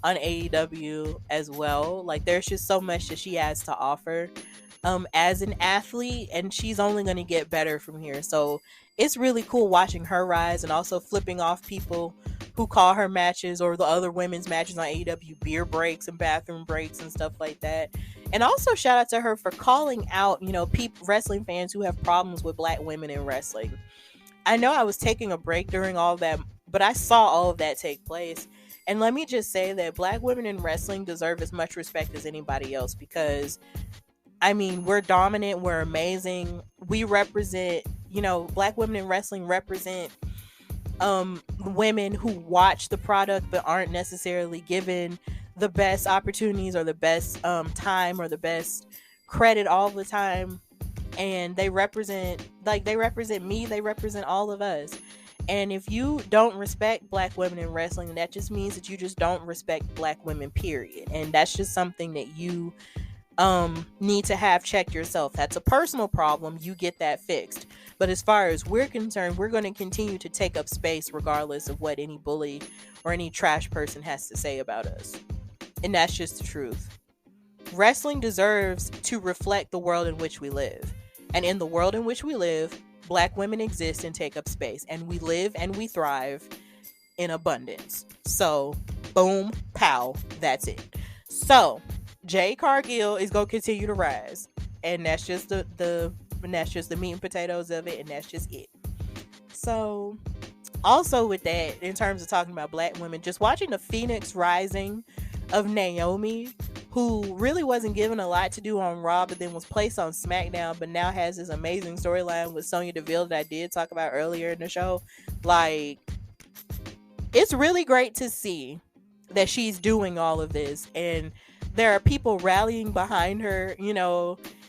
on AEW as well. Like, there's just so much that she has to offer as an athlete, and she's only going to get better from here. So it's really cool watching her rise, and also flipping off people who call her matches or the other women's matches on AEW beer breaks and bathroom breaks and stuff like that. And also shout out to her for calling out, wrestling fans who have problems with black women in wrestling. I know I was taking a break during all of that, but I saw all of that take place. And let me just say that black women in wrestling deserve as much respect as anybody else because, we're dominant, we're amazing. We represent, black women in wrestling represent women who watch the product but aren't necessarily given the best opportunities or the best time or the best credit all the time. And they represent me, they represent all of us. And if you don't respect black women in wrestling, that just means that you just don't respect black women, period. And that's just something that you need to have checked yourself. That's a personal problem. You get that fixed. But as far as we're concerned, we're going to continue to take up space regardless of what any bully or any trash person has to say about us. And that's just the truth. Wrestling deserves to reflect the world in which we live. And in the world in which we live, black women exist and take up space. And we live and we thrive in abundance. So, boom, pow, that's it. So, Jade Cargill is going to continue to rise. And that's just the meat and potatoes of it. And that's just it. So, also with that, in terms of talking about black women, just watching the Phoenix rising of Naomi, who really wasn't given a lot to do on Raw, but then was placed on SmackDown, but now has this amazing storyline with Sonya Deville that I did talk about earlier in the show. Like, it's really great to see that she's doing all of this, and there are people rallying behind her,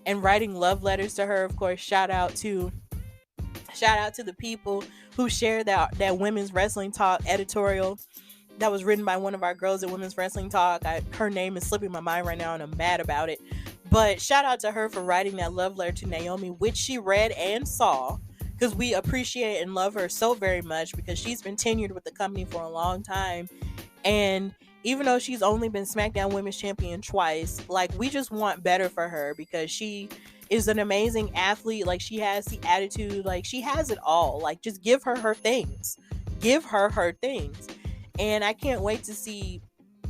and writing love letters to her. Of course, shout out to the people who shared that Women's Wrestling Talk editorial that was written by one of our girls at Women's Wrestling Talk. Her name is slipping my mind right now and I'm mad about it. But shout out to her for writing that love letter to Naomi, which she read and saw, because we appreciate and love her so very much because she's been tenured with the company for a long time. And even though she's only been SmackDown Women's Champion twice, we just want better for her because she is an amazing athlete. She has the attitude, she has it all. Just give her her things. Give her her things. And I can't wait to see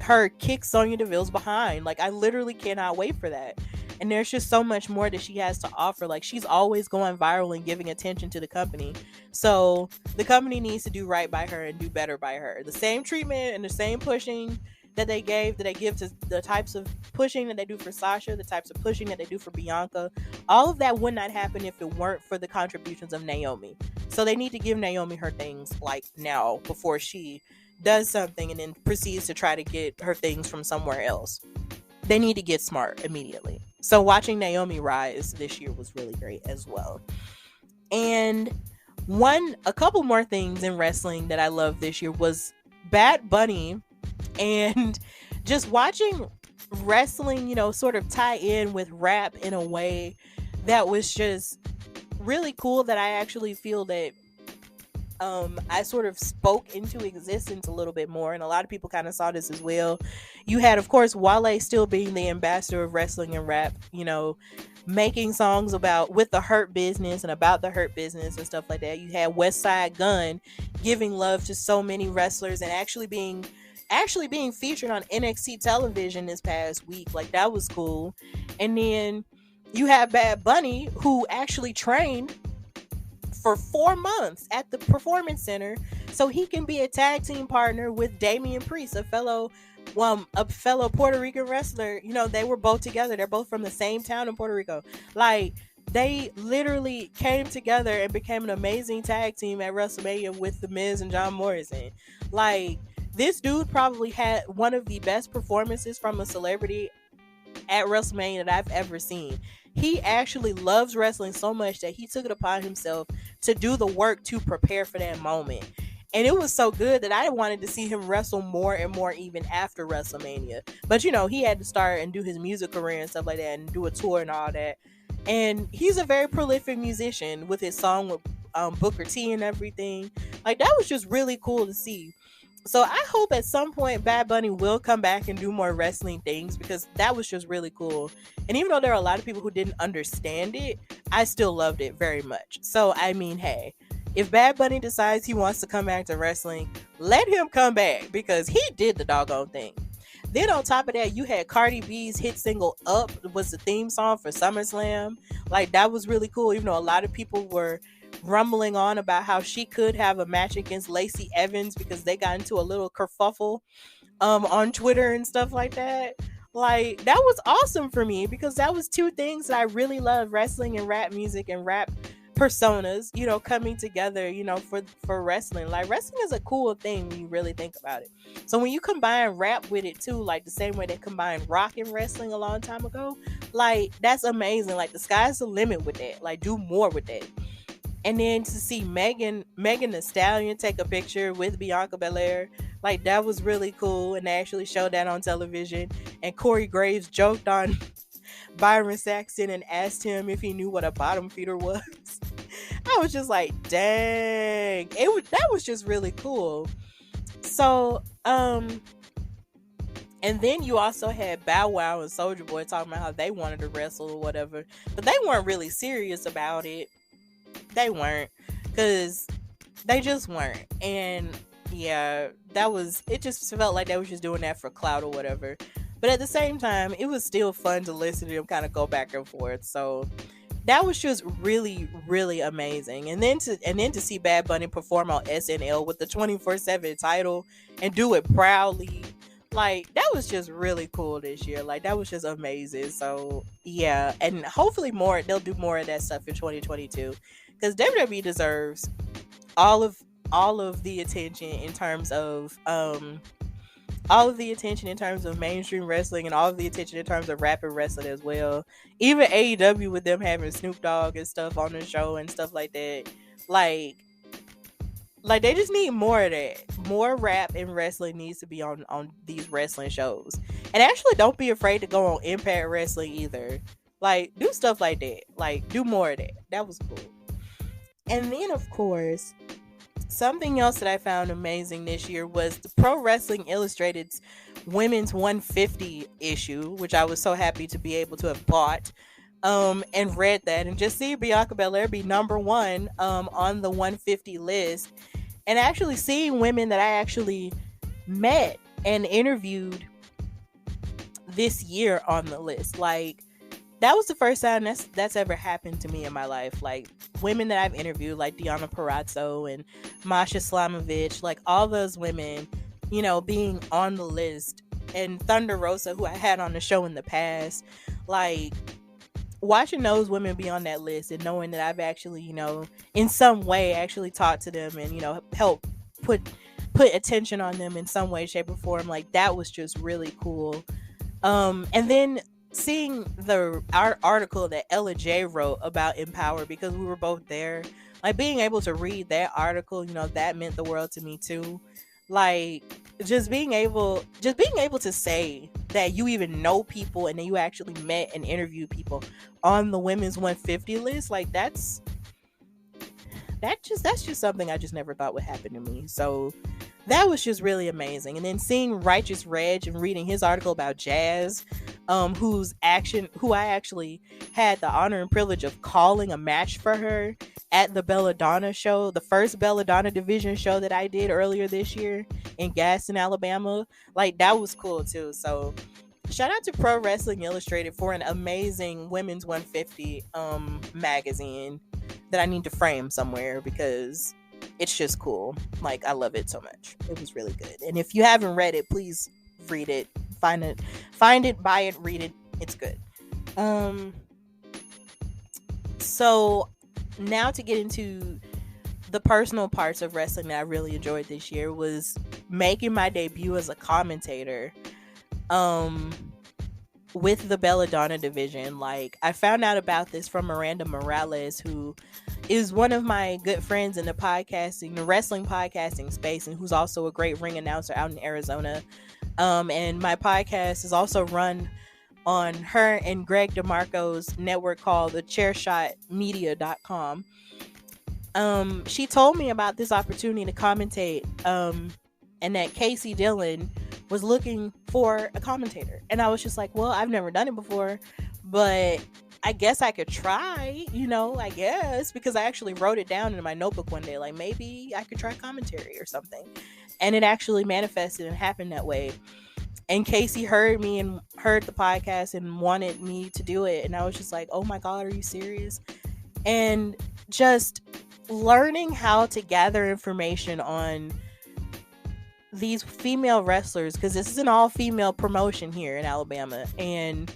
her kick Sonya Deville's behind. I literally cannot wait for that. And there's just so much more that she has to offer. She's always going viral and giving attention to the company. So the company needs to do right by her and do better by her. The same treatment and the same pushing that they give to the types of pushing that they do for Sasha, the types of pushing that they do for Bianca, all of that would not happen if it weren't for the contributions of Naomi. So they need to give Naomi her things now before she does something and then proceeds to try to get her things from somewhere else. They need to get smart immediately. So watching Naomi rise this year was really great as well. And a couple more things in wrestling that I loved this year was Bad Bunny, and just watching wrestling, sort of tie in with rap in a way that was just really cool, that I actually feel that I sort of spoke into existence a little bit more, and a lot of people kind of saw this as well. You had, of course, Wale still being the ambassador of wrestling and rap, making songs with the Hurt Business and about the Hurt Business and stuff like that. You had Westside Gunn giving love to so many wrestlers and actually being featured on NXT television this past week. That was cool. And then you have Bad Bunny, who actually trained for 4 months at the Performance Center so he can be a tag team partner with Damian Priest, a fellow Puerto Rican wrestler. They were both together. They're both from the same town in Puerto Rico. They literally came together and became an amazing tag team at WrestleMania with The Miz and John Morrison. This dude probably had one of the best performances from a celebrity at WrestleMania that I've ever seen. He actually loves wrestling so much that he took it upon himself to do the work to prepare for that moment. And it was so good that I wanted to see him wrestle more and more even after WrestleMania. But, he had to start and do his music career and stuff like that and do a tour and all that. And he's a very prolific musician with his song with Booker T and everything. That was just really cool to see. So I hope at some point Bad Bunny will come back and do more wrestling things, because that was just really cool. And even though there are a lot of people who didn't understand it, I still loved it very much. So, hey, If Bad Bunny decides he wants to come back to wrestling, let him come back because he did the doggone thing. Then on top of that, you had Cardi B's hit single "Up" was the theme song for SummerSlam. Like, that was really cool. Even though a lot of people were rumbling on about how she could have a match against Lacey Evans because they got into a little kerfuffle on Twitter and stuff like that. Like, that was awesome for me because that was two things that I really love: wrestling and rap music and rap personas, coming together, for wrestling. Like, wrestling is a cool thing when you really think about it. So when you combine rap with it too, like the same way they combined rock and wrestling a long time ago, like, that's amazing. Like, the sky's the limit with that. Like, do more with that. And then to see Megan Thee Stallion take a picture with Bianca Belair, like, that was really cool. And they actually showed that on television. And Corey Graves joked on Byron Saxton and asked him if he knew what a bottom feeder was. I was just like, dang. That was just really cool. So, and then you also had Bow Wow and Soulja Boy talking about how they wanted to wrestle or whatever. But they weren't really serious about it. They weren't. Because they just weren't. And yeah, it just felt like they was just doing that for clout or whatever. But at the same time, it was still fun to listen to them kind of go back and forth. So that was just really, really amazing. And then to see Bad Bunny perform on SNL with the 24/7 title and do it proudly, like, that was just really cool this year. Like, that was just amazing. So yeah, and hopefully they'll do more of that stuff in 2022 because WWE deserves all of the attention in terms of mainstream wrestling and all of the attention in terms of rapid wrestling as well. Even AEW with them having Snoop Dogg and stuff on the show and stuff like that. Like they just need more of that. More rap and wrestling needs to be on these wrestling shows. And actually, don't be afraid to go on Impact Wrestling either. Like, do stuff like that. Like, do more of that. That was cool. And then, of course, something else that I found amazing this year was the Pro Wrestling Illustrated's Women's 150 issue, which I was so happy to be able to have bought and read that, and just see Bianca Belair be number one on the 150 list, and actually seeing women that I actually met and interviewed this year on the list. Like, that was the first time that's ever happened to me in my life. Like, women that I've interviewed, like Deonna Purrazzo and Masha Slamovich, like all those women, being on the list, and Thunder Rosa, who I had on the show in the past, like, watching those women be on that list and knowing that I've actually, in some way actually talked to them and, help put attention on them in some way, shape, or form, like, that was just really cool. And then seeing our article that Ella J wrote about Empower, because we were both there, like, being able to read that article, that meant the world to me too. Like, just being able to say that you even know people and that you actually met and interviewed people on the women's 150 list, like, that's just something I just never thought would happen to me. So that was just really amazing. And then seeing Righteous Reg and reading his article about Jazz, who I actually had the honor and privilege of calling a match for her at the Belladonna show, the first Belladonna division show that I did earlier this year in Gaston, Alabama. Like, that was cool too. So shout out to Pro Wrestling Illustrated for an amazing women's 150 magazine that I need to frame somewhere because it's just cool. Like, I love it so much. It was really good. And if you haven't read it, please read it. Find it, buy it, read it. It's good. So now to get into the personal parts of wrestling that I really enjoyed this year was making my debut as a commentator with the Belladonna division. Like, I found out about this from Miranda Morales, who is one of my good friends in the wrestling podcasting space, and who's also a great ring announcer out in Arizona. And my podcast is also run on her and Greg DeMarco's network called the chairshotmedia.com. She told me about this opportunity to commentate, and that Casey Dillon was looking for a commentator. And I was just like, well, I've never done it before, but I guess I could try, I guess, because I actually wrote it down in my notebook one day, like maybe I could try commentary or something. And it actually manifested and happened that way. And Casey heard me and heard the podcast and wanted me to do it. And I was just like, oh my God, are you serious? And just learning how to gather information on these female wrestlers, because this is an all female promotion here in Alabama, and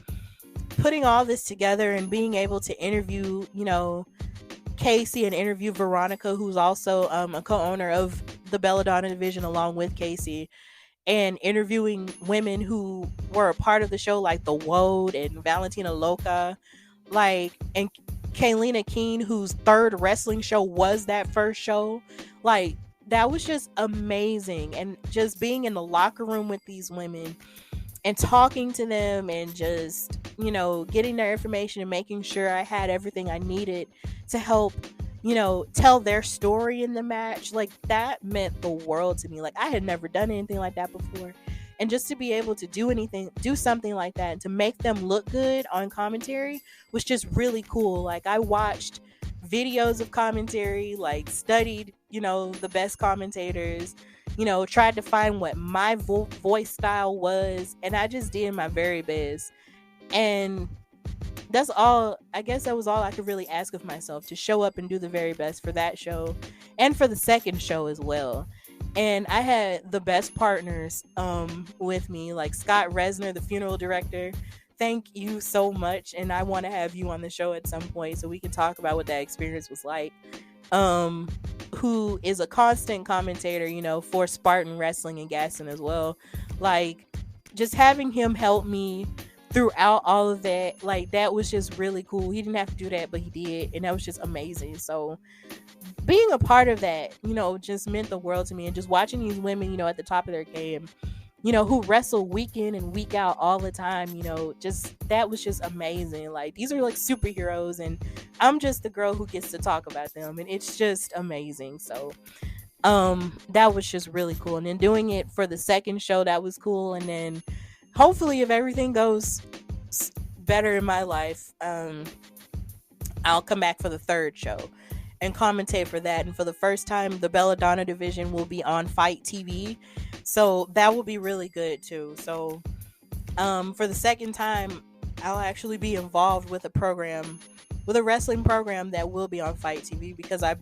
putting all this together and being able to interview, Casey and interview Veronica, who's also a co-owner of the Belladonna division along with Casey, and interviewing women who were a part of the show, like the Woad and Valentina Loca, and Kaylina Keene, whose third wrestling show was that first show. That was just amazing. And just being in the locker room with these women and talking to them and just, getting their information and making sure I had everything I needed to help, tell their story in the match. That meant the world to me. I had never done anything like that before. And just to be able to do something like that and to make them look good on commentary was just really cool. I watched videos of commentary, studied, the best commentators, tried to find what my voice style was, and I just did my very best. And that's all. I guess that was all I could really ask of myself, to show up and do the very best for that show and for the second show as well. And I had the best partners with me, like Scott Resner, the funeral director. Thank you so much, and I want to have you on the show at some point so we can talk about what that experience was like. Who is a constant commentator, for Spartan Wrestling in Gaston as well. Just having him help me throughout all of that, that was just really cool. He didn't have to do that, but he did, and that was just amazing. So being a part of that, just meant the world to me. And just watching these women, at the top of their game, who wrestle week in and week out all the time, that was just amazing. These are superheroes, and I'm just the girl who gets to talk about them, and it's just amazing. So that was just really cool. And then doing it for the second show, that was cool. And then hopefully, if everything goes better in my life, I'll come back for the third show and commentate for that. And for the first time, the Belladonna division will be on Fight TV, so that will be really good too. So for the second time, I'll actually be involved with a wrestling program that will be on Fight TV, because I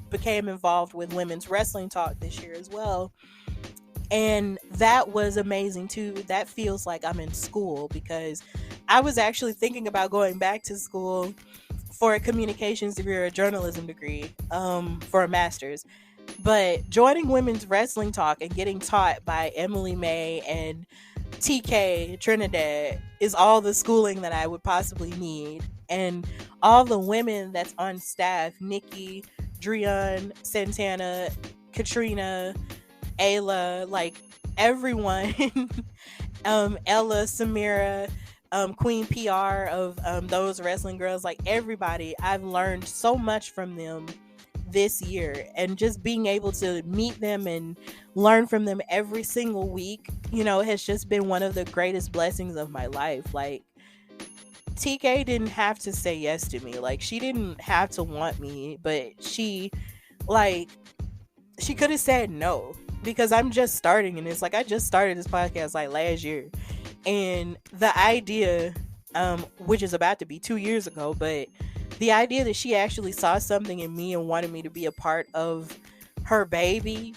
became involved with Women's Wrestling Talk this year as well. And that was amazing too. That feels like I'm in school, because I was actually thinking about going back to school for a communications degree or a journalism degree, for a master's. But joining Women's Wrestling Talk and getting taught by Emily May and TK Trinidad is all the schooling that I would possibly need. And all the women that's on staff, Nikki, Drian, Santana, Katrina, Ayla, everyone, Ella, Samira, Queen PR of those wrestling girls, everybody, I've learned so much from them this year. And just being able to meet them and learn from them every single week, has just been one of the greatest blessings of my life. TK didn't have to say yes to me. She didn't have to want me, but she could have said no, because I'm just starting in this. I just started this podcast last year, and the idea, which is about to be 2 years ago, but the idea that she actually saw something in me and wanted me to be a part of her baby,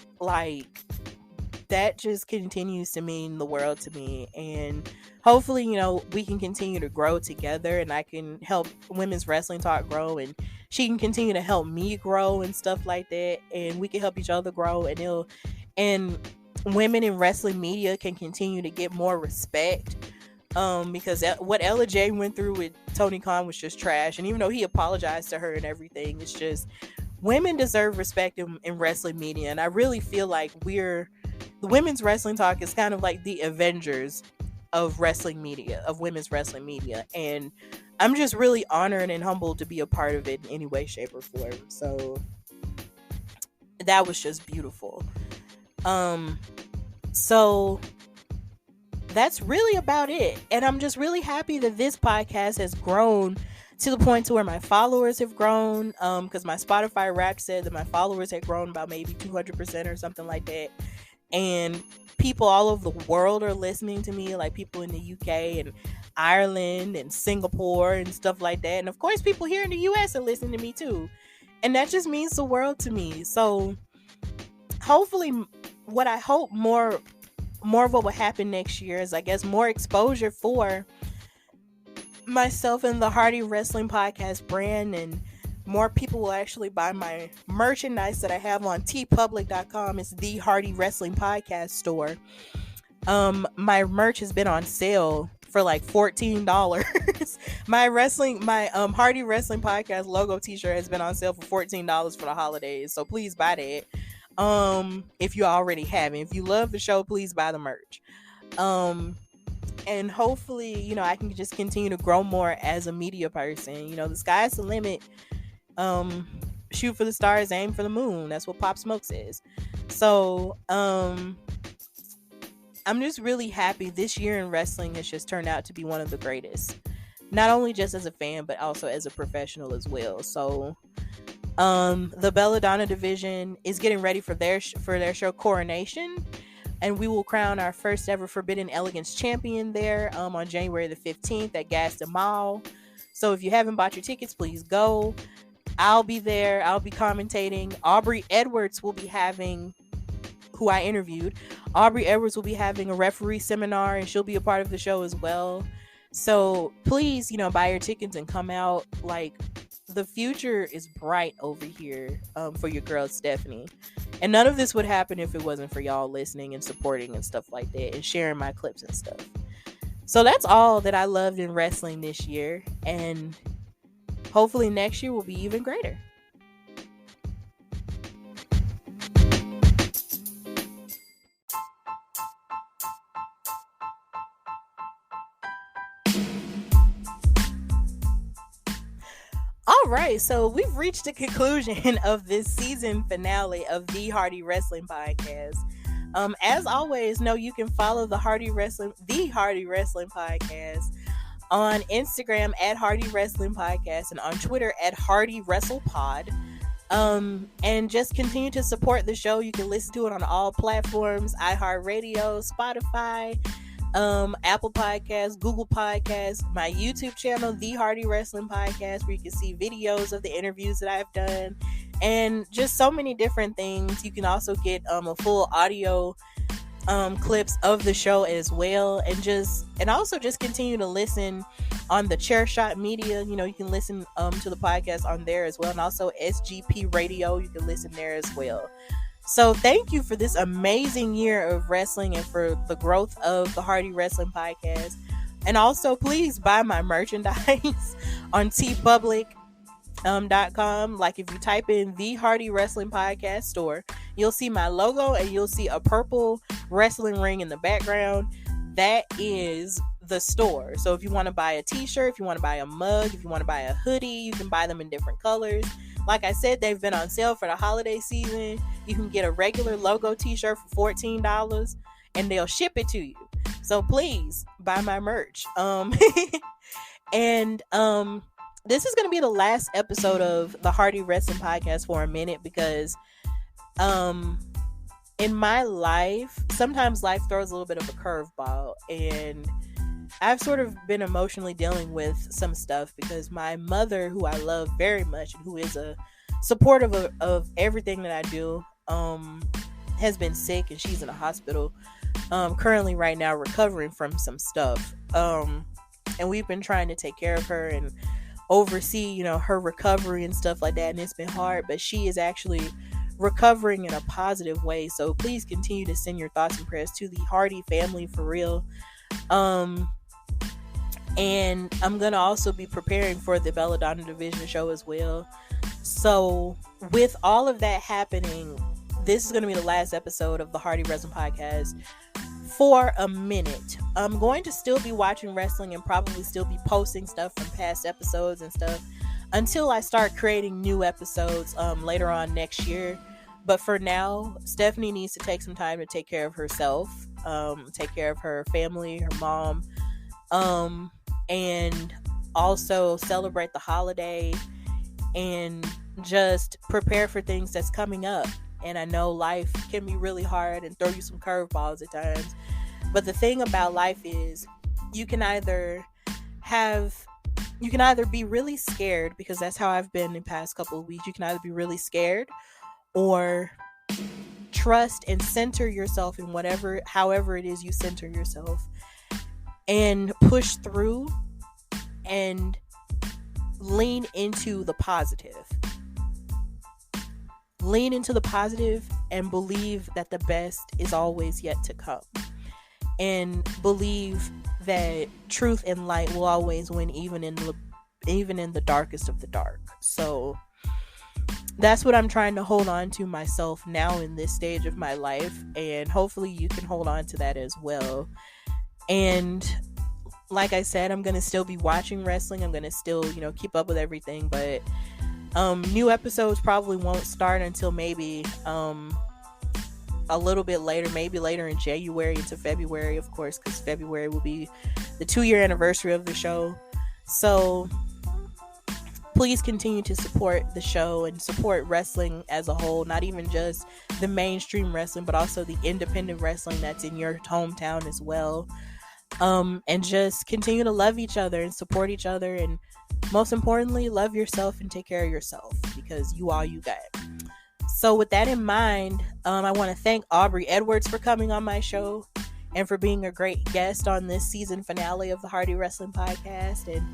that just continues to mean the world to me. And hopefully, we can continue to grow together, and I can help Women's Wrestling Talk grow, and she can continue to help me grow and stuff like that, and we can help each other grow, and women in wrestling media can continue to get more respect, because what Ella J went through with Tony Khan was just trash. And even though he apologized to her and everything, it's just, women deserve respect in wrestling media. And I really feel like the Women's Wrestling Talk is kind of like the Avengers of wrestling media, of women's wrestling media, and I'm just really honored and humbled to be a part of it in any way, shape, or form. So that was just beautiful. So that's really about it. And I'm just really happy that this podcast has grown to the point to where my followers have grown. Because my Spotify Wrapped said that my followers had grown about maybe 200% or something like that. And people all over the world are listening to me, like people in the UK and Ireland and Singapore and stuff like that. And of course, people here in the US are listening to me too. And that just means the world to me. So hopefully, what I hope more of what will happen next year is, I guess, more exposure for myself and the Hardy Wrestling Podcast brand, and more people will actually buy my merchandise that I have on tpublic.com. It's the Hardy Wrestling Podcast store. My merch has been on sale for like $14. my Hardy Wrestling Podcast logo t-shirt has been on sale for $14 for the holidays. So please buy that. If you already haven't. If you love the show, please buy the merch. And hopefully, I can just continue to grow more as a media person. The sky's the limit. Shoot for the stars, aim for the moon. That's what Pop Smoke says. So, I'm just really happy this year in wrestling has just turned out to be one of the greatest. Not only just as a fan, but also as a professional as well. So, the Belladonna division is getting ready for their show Coronation. And we will crown our first ever Forbidden Elegance champion there on January the 15th at Gaston Mall. So if you haven't bought your tickets, please go. I'll be there. I'll be commentating. Aubrey Edwards will be having, who I interviewed, Aubrey Edwards will be having a referee seminar, and she'll be a part of the show as well. So please, buy your tickets and come out. Like, the future is bright over here for your girl Stephanie. And none of this would happen if it wasn't for y'all listening and supporting and stuff like that, and sharing my clips and stuff. So that's all that I loved in wrestling this year, and hopefully next year will be even greater. All right, so we've reached the conclusion of this season finale of the Hardy Wrestling Podcast. As always, know you can follow the Hardy Wrestling Podcast on Instagram at Hardy Wrestling Podcast and on Twitter at Hardy Wrestle Pod. And just continue to support the show. You can listen to it on all platforms: iHeartRadio, Spotify, Apple Podcasts, Google Podcasts, my YouTube channel, The Hardy Wrestling Podcast, where you can see videos of the interviews that I've done, and just so many different things. You can also get a full audio clips of the show as well, and also just continue to listen on the Chair Shot Media. You can listen to the podcast on there as well, and also SGP Radio. You can listen there as well. So thank you for this amazing year of wrestling and for the growth of the Hardy Wrestling Podcast. And also, please buy my merchandise on tpublic.com. Like, if you type in the Hardy Wrestling Podcast store, you'll see my logo and you'll see a purple wrestling ring in the background. That is the store. So if you want to buy a t-shirt, if you want to buy a mug, if you want to buy a hoodie, you can buy them in different colors. Like I said, they've been on sale for the holiday season. You can get a regular logo t-shirt for $14 and they'll ship it to you. So please buy my merch. And this is going to be the last episode of the Hardy Wrestling Podcast for a minute, because in my life, sometimes life throws a little bit of a curveball, and I've sort of been emotionally dealing with some stuff because my mother, who I love very much and who is a supportive of everything that I do, has been sick, and she's in a hospital currently right now recovering from some stuff. And we've been trying to take care of her and oversee, her recovery and stuff like that. And it's been hard, but she is actually recovering in a positive way. So please continue to send your thoughts and prayers to the Hardy family, for real. And I'm going to also be preparing for the Belladonna Division show as well. So with all of that happening, this is going to be the last episode of the Hardy Wrestling Podcast for a minute. I'm going to still be watching wrestling and probably still be posting stuff from past episodes and stuff until I start creating new episodes later on next year. But for now, Stephanie needs to take some time to take care of herself, take care of her family, her mom, and also celebrate the holiday and just prepare for things that's coming up. And I know life can be really hard and throw you some curveballs at times. But the thing about life is you can either be really scared, because that's how I've been the past couple of weeks. You can either be really scared or trust and center yourself in however it is you center yourself, and push through and lean into the positive. Lean into the positive and believe that the best is always yet to come. And believe that truth and light will always win, even in the darkest of the dark. So that's what I'm trying to hold on to myself now in this stage of my life, and hopefully you can hold on to that as well. And like I said, I'm going to still be watching wrestling. I'm going to still, keep up with everything, but new episodes probably won't start until maybe a little bit later, maybe later in January into February, of course, because February will be the 2-year anniversary of the show. So please continue to support the show and support wrestling as a whole, not even just the mainstream wrestling, but also the independent wrestling that's in your hometown as well. And just continue to love each other and support each other, and most importantly, love yourself and take care of yourself, because you all you got. So with that in mind, I want to thank Aubrey Edwards for coming on my show and for being a great guest on this season finale of the Hardy Wrestling Podcast, and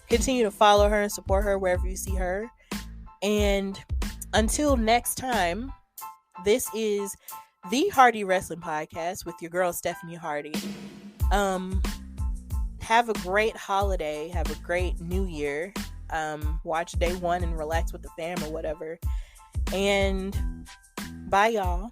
continue to follow her and support her wherever you see her. And until next time, this is the Hardy Wrestling Podcast with your girl Stephanie Hardy. Have a great holiday, have a great new year, watch day one and relax with the fam or whatever, and bye y'all.